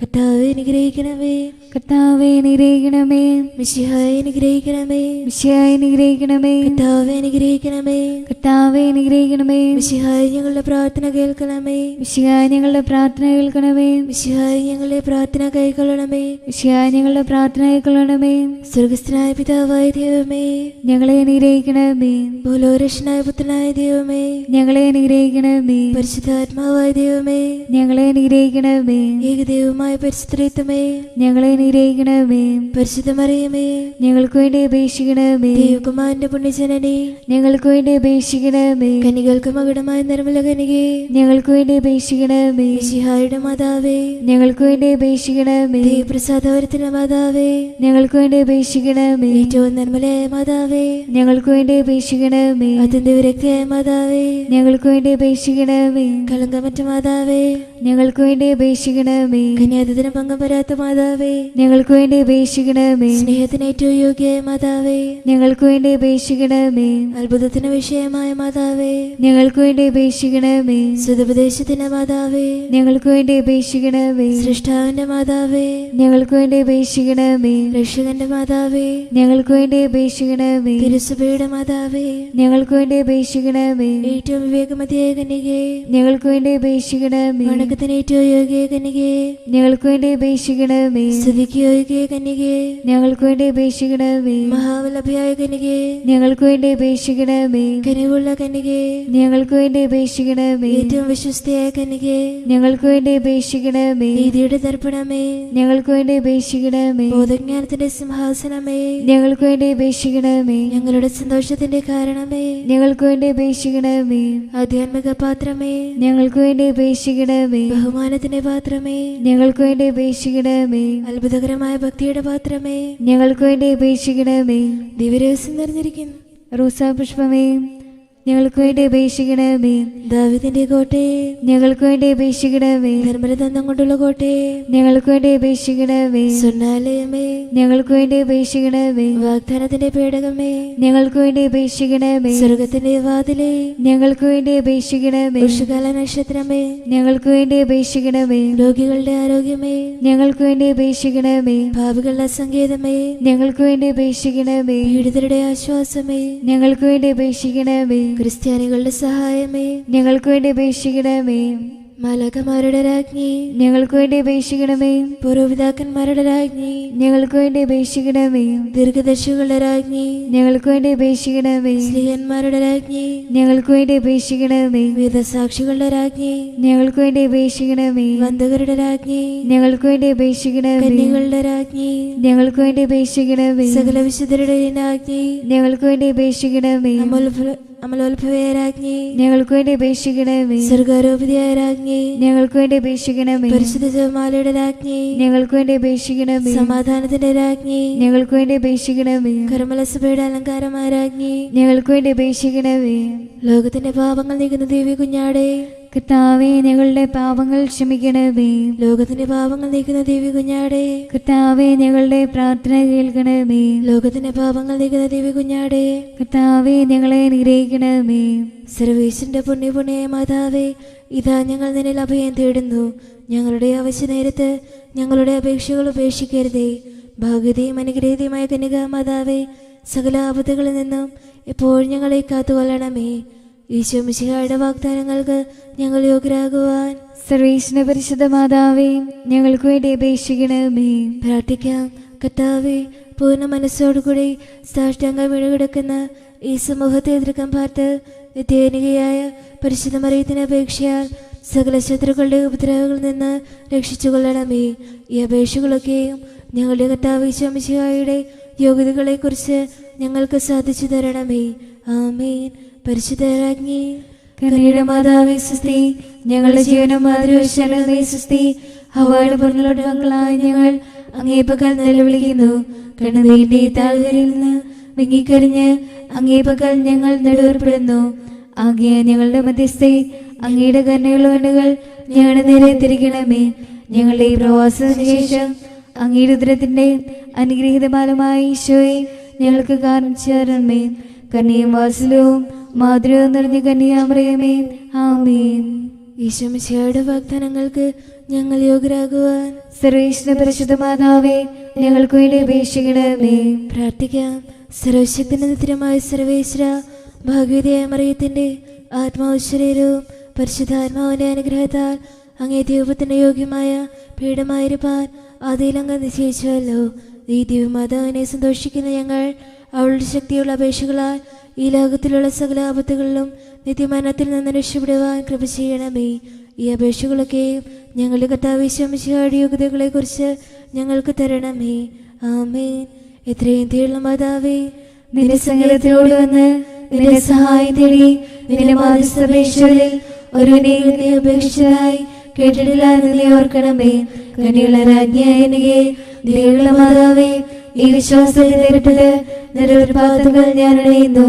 [SPEAKER 1] കർത്താവേ അനുഗ്രഹിക്കണമേ.
[SPEAKER 2] കർത്താവേ അനുഗ്രഹിക്കണമേ.
[SPEAKER 1] മിശിഹായെ അനുഗ്രഹിക്കണമേ.
[SPEAKER 2] മിശിഹായെ അനുഗ്രഹിക്കണമേ.
[SPEAKER 1] കർത്താവേ അനുഗ്രഹിക്കണമേ.
[SPEAKER 2] കർത്താവേ അനുഗ്രഹിക്കണമേ.
[SPEAKER 1] മിശിഹായെ ഞങ്ങളുടെ പ്രാർത്ഥന കേൾക്കണമേ.
[SPEAKER 2] മിശിഹായെ ഞങ്ങളുടെ പ്രാർത്ഥന കേൾക്കണമേ.
[SPEAKER 1] മിശിഹായെ ഞങ്ങളുടെ പ്രാർത്ഥന കൈക്കൊള്ളണമേ.
[SPEAKER 2] മിശിഹായെ ഞങ്ങളുടെ പ്രാർത്ഥന കൈക്കൊള്ളണമേ.
[SPEAKER 1] സ്വർഗസ്ഥനായ പിതാവായ ദൈവമേ,
[SPEAKER 2] ഞങ്ങളെ അനുഗ്രഹിക്കണമേ.
[SPEAKER 1] ഭൂലോകരക്ഷനായ പുത്രനായ ദൈവമേ,
[SPEAKER 2] ഞങ്ങളെ അനുഗ്രഹിക്കണമേ.
[SPEAKER 1] പരിശുദ്ധാത്മാവായ ദൈവമേ,
[SPEAKER 2] ഞങ്ങളെ അനുഗ്രഹിക്കണമേ.
[SPEAKER 1] ഏകദൈവമായ പരിശുദ്ധത്വമേ,
[SPEAKER 2] ഞങ്ങളെ അനുഗ്രഹിക്കണമേ.
[SPEAKER 1] പരിശുദ്ധ മറിയമേ,
[SPEAKER 2] ഞങ്ങൾക്ക് വേണ്ടി അപേക്ഷിക്കണമേ.
[SPEAKER 1] ദൈവകുമാരന്റെ പുണ്യജനനേ,
[SPEAKER 2] ഞങ്ങൾക്ക് വേണ്ടി അപേക്ഷിക്കണമേ.
[SPEAKER 1] കനികൾക്ക് മകുടമായ നിർമ്മല കനികേ,
[SPEAKER 2] ഞങ്ങൾക്ക് വേണ്ടി അപേക്ഷിക്കണമേ.
[SPEAKER 1] മിശിഹായുടെ മാതാവേ,
[SPEAKER 2] ഞങ്ങൾക്ക് വേണ്ടി അപേക്ഷിക്കണമേ.
[SPEAKER 1] ദൈവപ്രസാദവരത്തിന്റെ മാതാവേ,
[SPEAKER 2] ഞങ്ങൾക്ക് വേണ്ടി അപേക്ഷിക്കണമേ.
[SPEAKER 1] ഏറ്റവും നിർമ്മലയായ മാതാവേ,
[SPEAKER 2] ഞങ്ങൾക്ക് വേണ്ടി അപേക്ഷിക്കണമേ.
[SPEAKER 1] അത്യന്ത വിരക്തിയായ മാതാവേ,
[SPEAKER 2] ഞങ്ങൾക്ക് വേണ്ടി അപേക്ഷിക്കണമേ.
[SPEAKER 1] കളങ്കമറ്റ മാതാവേ,
[SPEAKER 2] ഞങ്ങൾക്ക് വേണ്ടി അപേക്ഷിക്കണമേ.
[SPEAKER 1] കന്യാദത്തിന് പങ്കം വരാത്ത മാതാവേ,
[SPEAKER 2] ഞങ്ങൾക്ക് വേണ്ടി അപേക്ഷിക്കണമേ.
[SPEAKER 1] സ്നേഹത്തിന് ഏറ്റവും യോഗ്യയായ മാതാവേ,
[SPEAKER 2] ഞങ്ങൾക്ക് വേണ്ടി അപേക്ഷിക്കണമേ.
[SPEAKER 1] അത്ഭുതത്തിന് വിഷയമായ മാതാവേ,
[SPEAKER 2] ഞങ്ങൾക്ക് വേണ്ടി അപേക്ഷിക്കണമേ.
[SPEAKER 1] സുതപദേശത്തിന്റെ മാതാവേ,
[SPEAKER 2] ഞങ്ങൾക്ക് വേണ്ടി അപേക്ഷിക്കണമേ.
[SPEAKER 1] സൃഷ്ടാവിന്റെ മാതാവേ,
[SPEAKER 2] ഞങ്ങൾക്ക് വേണ്ടി അപേക്ഷിക്കണമേ.
[SPEAKER 1] രക്ഷകന്റെ മാതാവേ,
[SPEAKER 2] ഞങ്ങൾക്ക് വേണ്ടി അപേക്ഷിക്കണമേ.
[SPEAKER 1] തിരുസഭയുടെ മാതാവേ,
[SPEAKER 2] ഞങ്ങൾക്ക് വേണ്ടി അപേക്ഷിക്കണമേ.
[SPEAKER 1] ഏറ്റവും വിവേകമതിയായ കന്യകേ,
[SPEAKER 2] ഞങ്ങൾക്ക് വേണ്ടി അപേക്ഷിക്കണമേ.
[SPEAKER 1] വണക്കത്തിന് ഏറ്റവും യോഗ്യ കന്യകേ,
[SPEAKER 2] ഞങ്ങൾക്ക് വേണ്ടി അപേക്ഷിക്കണമേ.
[SPEAKER 1] സ്തുതിക്ക് യോഗ്യ കന്യകേ,
[SPEAKER 2] ഞങ്ങൾക്ക് വേണ്ടി അപേക്ഷിക്കണമേ.
[SPEAKER 1] മഹാവല്ലഭയായ കന്യകേ,
[SPEAKER 2] ഞങ്ങൾക്ക് വേണ്ടി അപേക്ഷിക്കണമേ.
[SPEAKER 1] കനിവുള്ള കന്യകേ,
[SPEAKER 2] ഞങ്ങൾക്ക് വേണ്ടി അപേക്ഷിക്കണമേ.
[SPEAKER 1] ഏറ്റവും വിശ്വസ്തയായ കന്യകേ,
[SPEAKER 2] ഞങ്ങൾക്ക് വേണ്ടി അപേക്ഷിക്കണമേ.
[SPEAKER 1] നീതിയുടെ ദർപ്പണമേ,
[SPEAKER 2] ഞങ്ങൾക്ക് വേണ്ടി അപേക്ഷിക്കണമേ.
[SPEAKER 1] ബോധജ്ഞാനത്തിന്റെ സിംഹാസനമേ,
[SPEAKER 2] ഞങ്ങൾക്ക് വേണ്ടി അപേക്ഷിക്കണമേ.
[SPEAKER 1] ഞങ്ങളുടെ സന്തോഷത്തിന്റെ കാരണമേ,
[SPEAKER 2] ഞങ്ങൾക്ക് വേണ്ടി അപേക്ഷിക്കണമേ.
[SPEAKER 1] ആധ്യാത്മിക പാത്രമേ,
[SPEAKER 2] ഞങ്ങൾക്ക് വേണ്ടി അപേക്ഷിക്കണമേ.
[SPEAKER 1] ബഹുമാനത്തിന്റെ പാത്രമേ,
[SPEAKER 2] ഞങ്ങൾക്ക് വേണ്ടി അപേക്ഷിക്കണമേ.
[SPEAKER 1] അത്ഭുതകരമായ ഭക്തിയുടെ പാത്രമേ,
[SPEAKER 2] ഞങ്ങൾക്ക് വേണ്ടി അപേക്ഷിക്കണമേ.
[SPEAKER 1] ദിവ്യരഹസ്യം നിറഞ്ഞിരിക്കുന്നു
[SPEAKER 2] റോസാപുഷ്പമേ, ഞങ്ങൾക്ക് വേണ്ടി അപേക്ഷിക്കണമേ.
[SPEAKER 1] ദാവീദിന്റെ കോട്ടയെ,
[SPEAKER 2] ഞങ്ങൾക്ക് വേണ്ടി അപേക്ഷിക്കണമേ.
[SPEAKER 1] നിർമ്മലദന്തം കൊണ്ടുള്ള കോട്ടയെ,
[SPEAKER 2] ഞങ്ങൾക്ക് വേണ്ടി അപേക്ഷിക്കണമേ.
[SPEAKER 1] സ്വർണ്ണാലയമേ,
[SPEAKER 2] ഞങ്ങൾക്ക് വേണ്ടി അപേക്ഷിക്കണമേ.
[SPEAKER 1] വാഗ്ദാനത്തിന്റെ പേടകമേ,
[SPEAKER 2] ഞങ്ങൾക്ക് വേണ്ടി അപേക്ഷിക്കണമേ.
[SPEAKER 1] സ്വർഗത്തിന്റെ വാതിലേ,
[SPEAKER 2] ഞങ്ങൾക്ക് വേണ്ടി അപേക്ഷിക്കണമേ.
[SPEAKER 1] വൃഷകാല നക്ഷത്രമേ,
[SPEAKER 2] ഞങ്ങൾക്ക് വേണ്ടി അപേക്ഷിക്കണമേ.
[SPEAKER 1] രോഗികളുടെ ആരോഗ്യമേ,
[SPEAKER 2] ഞങ്ങൾക്ക് വേണ്ടി അപേക്ഷിക്കണമേ.
[SPEAKER 1] പാപികളുടെ സങ്കേതമേ,
[SPEAKER 2] ഞങ്ങൾക്ക് വേണ്ടി അപേക്ഷിക്കണമേ.
[SPEAKER 1] പീഡിതരുടെ ആശ്വാസമേ,
[SPEAKER 2] ഞങ്ങൾക്ക് വേണ്ടി അപേക്ഷിക്കണമേ.
[SPEAKER 1] ക്രിസ്ത്യാനികളുടെ സഹായമേ,
[SPEAKER 2] ഞങ്ങൾക്ക് വേണ്ടി അപേക്ഷിക്കണമേ.
[SPEAKER 1] മാലാഖമാരുടെ രാജ്ഞി,
[SPEAKER 2] ഞങ്ങൾക്ക് വേണ്ടി അപേക്ഷിക്കണമേ.
[SPEAKER 1] പൂർവ്വപിതാക്കന്മാരുടെ രാജ്ഞി,
[SPEAKER 2] ഞങ്ങൾക്ക് വേണ്ടി അപേക്ഷിക്കണമേ.
[SPEAKER 1] ദീർഘദർശികളുടെ രാജ്ഞി,
[SPEAKER 2] ഞങ്ങൾക്ക് വേണ്ടി അപേക്ഷിക്കണമേ.
[SPEAKER 1] സ്ത്രീയന്മാരുടെ രാജ്ഞി,
[SPEAKER 2] ഞങ്ങൾക്ക് വേണ്ടി അപേക്ഷിക്കണമേ.
[SPEAKER 1] വേദസാക്ഷികളുടെ രാജ്ഞി,
[SPEAKER 2] ഞങ്ങൾക്ക് വേണ്ടി അപേക്ഷിക്കണമേ.
[SPEAKER 1] വന്ധകരുടെ രാജ്ഞി,
[SPEAKER 2] ഞങ്ങൾക്ക് വേണ്ടി അപേക്ഷിക്കണമേ.
[SPEAKER 1] കന്യകളുടെ രാജ്ഞി,
[SPEAKER 2] ഞങ്ങൾക്ക് വേണ്ടി അപേക്ഷിക്കണമേ.
[SPEAKER 1] സകല വിശുദ്ധരുടെ രാജ്ഞി,
[SPEAKER 2] ഞങ്ങൾക്ക് വേണ്ടി അപേക്ഷിക്കണമേ.
[SPEAKER 1] അമലോത്ഭവയ രാജ്ഞി,
[SPEAKER 2] ഞങ്ങൾക്ക് വേണ്ടി അപേക്ഷിക്കണമേ.
[SPEAKER 1] സ്വർഗാരോപിതയായ രാജ്ഞി,
[SPEAKER 2] ഞങ്ങൾക്ക് വേണ്ടി അപേക്ഷിക്കണമേ.
[SPEAKER 1] പരിശുദ്ധ ജപമാലയുടെ രാജ്ഞി,
[SPEAKER 2] ഞങ്ങൾക്ക് വേണ്ടി അപേക്ഷിക്കണമേ.
[SPEAKER 1] സമാധാനത്തിന്റെ രാജ്ഞി,
[SPEAKER 2] ഞങ്ങൾക്ക് വേണ്ടി അപേക്ഷിക്കണമേ.
[SPEAKER 1] കർമ്മലസഭയുടെ അലങ്കാരമായ രാജ്ഞി,
[SPEAKER 2] ഞങ്ങൾക്ക് വേണ്ടി അപേക്ഷിക്കണമേ.
[SPEAKER 1] ലോകത്തിന്റെ പാപങ്ങൾ നീക്കുന്ന ദേവി കുഞ്ഞാടെ,
[SPEAKER 2] കർത്താവേ, ഞങ്ങളുടെ പാപങ്ങൾ ക്ഷമിക്കണമേ.
[SPEAKER 1] ലോകത്തിന്റെ പാപങ്ങൾ നീക്കുന്ന ദേവി കുഞ്ഞാടെ,
[SPEAKER 2] കർത്താവേ, ഞങ്ങളുടെ പ്രാർത്ഥന കേൾക്കണമേ.
[SPEAKER 1] ലോകത്തിന്റെ പാപങ്ങൾ നീക്കുന്ന ദേവി കുഞ്ഞാടെ,
[SPEAKER 2] കർത്താവേ, ഞങ്ങളെ അനുഗ്രഹിക്കണമേ.
[SPEAKER 1] സർവേശ്വരന്റെ പുണ്യപുണ്യായ മാതാവേ, ഇതാ ഞങ്ങൾ നിന്നിൽ അഭയം തേടുന്നു. ഞങ്ങളുടെ ആവശ്യ നേരത്ത് ഞങ്ങളുടെ അപേക്ഷകൾ ഉപേക്ഷിക്കരുതേ. ഭാഗ്യതയും അനുഗ്രഹീതയുമായ കന്യക മാതാവേ, സകല ആപത്തുകളിൽ നിന്നും എപ്പോഴും ഞങ്ങളെ കാത്തുകൊള്ളണമേ. ഈശോ മിശിഹായുടെ വാഗ്ദാനങ്ങൾക്ക് ഞങ്ങൾ യോഗ്യരാകുവാൻ
[SPEAKER 2] സർവേശ്വര പരിശുദ്ധ മാതാവേ, ഞങ്ങൾക്ക് വേണ്ടി അപേക്ഷിക്കണമേ.
[SPEAKER 1] പ്രാർത്ഥിക്കാം. കർത്താവേ, പൂർണ്ണ മനസ്സോടുകൂടി സാഷ്ടാംഗം വീണുകിടക്കുന്ന ഈ സമൂഹത്തെ എതിർക്കാൻ പാർത്ത് നിത്യേനികയായ പരിശുദ്ധ മറിയത്തിന് അപേക്ഷയാൽ സകല ശത്രുക്കളുടെ ഉപദ്രവങ്ങളിൽ നിന്ന് രക്ഷിച്ചു കൊള്ളണമേ. ഈ അപേക്ഷകളൊക്കെയും ഞങ്ങളുടെ കർത്താവ് ഈശോ മിശിഹായുടെ യോഗ്യതകളെക്കുറിച്ച് ഞങ്ങൾക്ക് സാധിച്ചു തരണമേ. ആമേൻ. പരിശുദ്ധ രാജ്ഞി,
[SPEAKER 2] കന്യകയുടെ മാതാവേ സ്വസ്തി, ഞങ്ങളുടെ ജീവനും മാതൃശരണമേ സ്വസ്തി. ഹവ്വയുടെ പുറങ്ങളുടെ മക്കളായ ഞങ്ങൾ അങ്ങേ പക്കൽ നിലവിളിക്കുന്നു. കണ്ണുനീരിന്റെ താഴ്വരയിൽ നിന്ന് വിങ്ങിക്കരിഞ്ഞ് അങ്ങേ പക്കൽ ഞങ്ങൾ നെടുവേർപ്പെടുന്നു. ആകെ ഞങ്ങളുടെ മധ്യസ്ഥെ അങ്ങയുടെ കരുണയുള്ള കണ്ണുകൾ ഞങ്ങളുടെ നേരെ തിരിക്കണമേ. ഞങ്ങളുടെ ഈ പ്രവാസത്തിന് ശേഷം അങ്ങയുടെ ഉദരത്തിന്റെ അനുഗ്രഹീതമാലമായ ഈശോയെ ഞങ്ങൾക്ക് കാണിച്ചു തരണമേ. കന്യയും വാത്സല്യവും മാധുര്യവും നിറഞ്ഞ കന്യാമറിയമേ, ആമേൻ.
[SPEAKER 1] ഈശോ മിശിഹായുടെ വാഗ്ദാനങ്ങൾക്ക് ഞങ്ങൾ യോഗ്യരാകുവാൻ
[SPEAKER 2] സർവേശ്വര പരിശുദ്ധ മാതാവേ, ഞങ്ങൾക്ക് വേണ്ടി അപേക്ഷിക്കണമേ.
[SPEAKER 1] പ്രാർത്ഥിക്കാം. സർവശക്തിന്റെ നിത്യമായ സർവേശ്വര, ഭാഗ്യവതിയായ മറിയത്തിന്റെ ആത്മാവ് ശരീരവും പരിശുദ്ധാത്മാവിന്റെ അനുഗ്രഹത്താൽ അങ്ങേ ദൈവത്തിന്റെ യോഗ്യമായ പീഠമായിരിക്കാൻ ആദിയിലങ്ങ് നിശ്ചയിച്ചുവല്ലോ. ഈ ദിവ്യമാതാവിനെ സന്തോഷിക്കുന്ന ഞങ്ങൾ അവളുടെ ശക്തിയുള്ള അപേക്ഷകളാൽ ഈ ലോകത്തിലുള്ള സകല ആപത്തുകളിലും നിത്യമരണത്തിൽ നിന്ന് രക്ഷപ്പെടുവാൻ കൃപ ചെയ്യണമേ. ഈ അപേക്ഷകളൊക്കെയും ഞങ്ങളുടെ കർത്താവ് ഈശോ മിശിഹായുടെ യോഗ്യതകളെ കുറിച്ച് ഞങ്ങൾക്ക് തരണമേ. ആമേൻ. എത്രയും തീയുള്ള മാതാവേ,
[SPEAKER 2] നിന്റെ സങ്കടത്തിലോട് വന്ന് നിന്റെ സഹായം തേടി നിന്റെ മാധ്യസ്ഥപേക്ഷകളിൽ ഒരുവനെ നീ അപേക്ഷിച്ചതായി കേട്ടിട്ടില്ല എന്ന് നീ ഓർക്കണമേ. കന്യകളുടെ രാജ്ഞിയായ എനിക്ക് ദൈവമുള്ള മാതാവേ, ഈ വിശ്വാസത്തെ നേരിട്ടത് നിരവധികൾ ഞാൻ അണയുന്നു.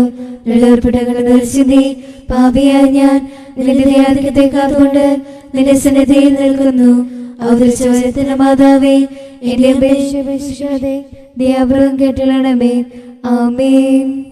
[SPEAKER 2] ചിന്തി പാപിയായ ഞാൻ നിന്റെ ധ്യാനത്തെ കാത്തുകൊണ്ട് നിന്റെ സന്നിധിയിൽ നിൽക്കുന്നു. അവതരിച്ച മാതാവേ, എന്റെ അപേക്ഷിക്കാതെ ദയാപൂർവം കേട്ടിടണമേ. ആമേൻ.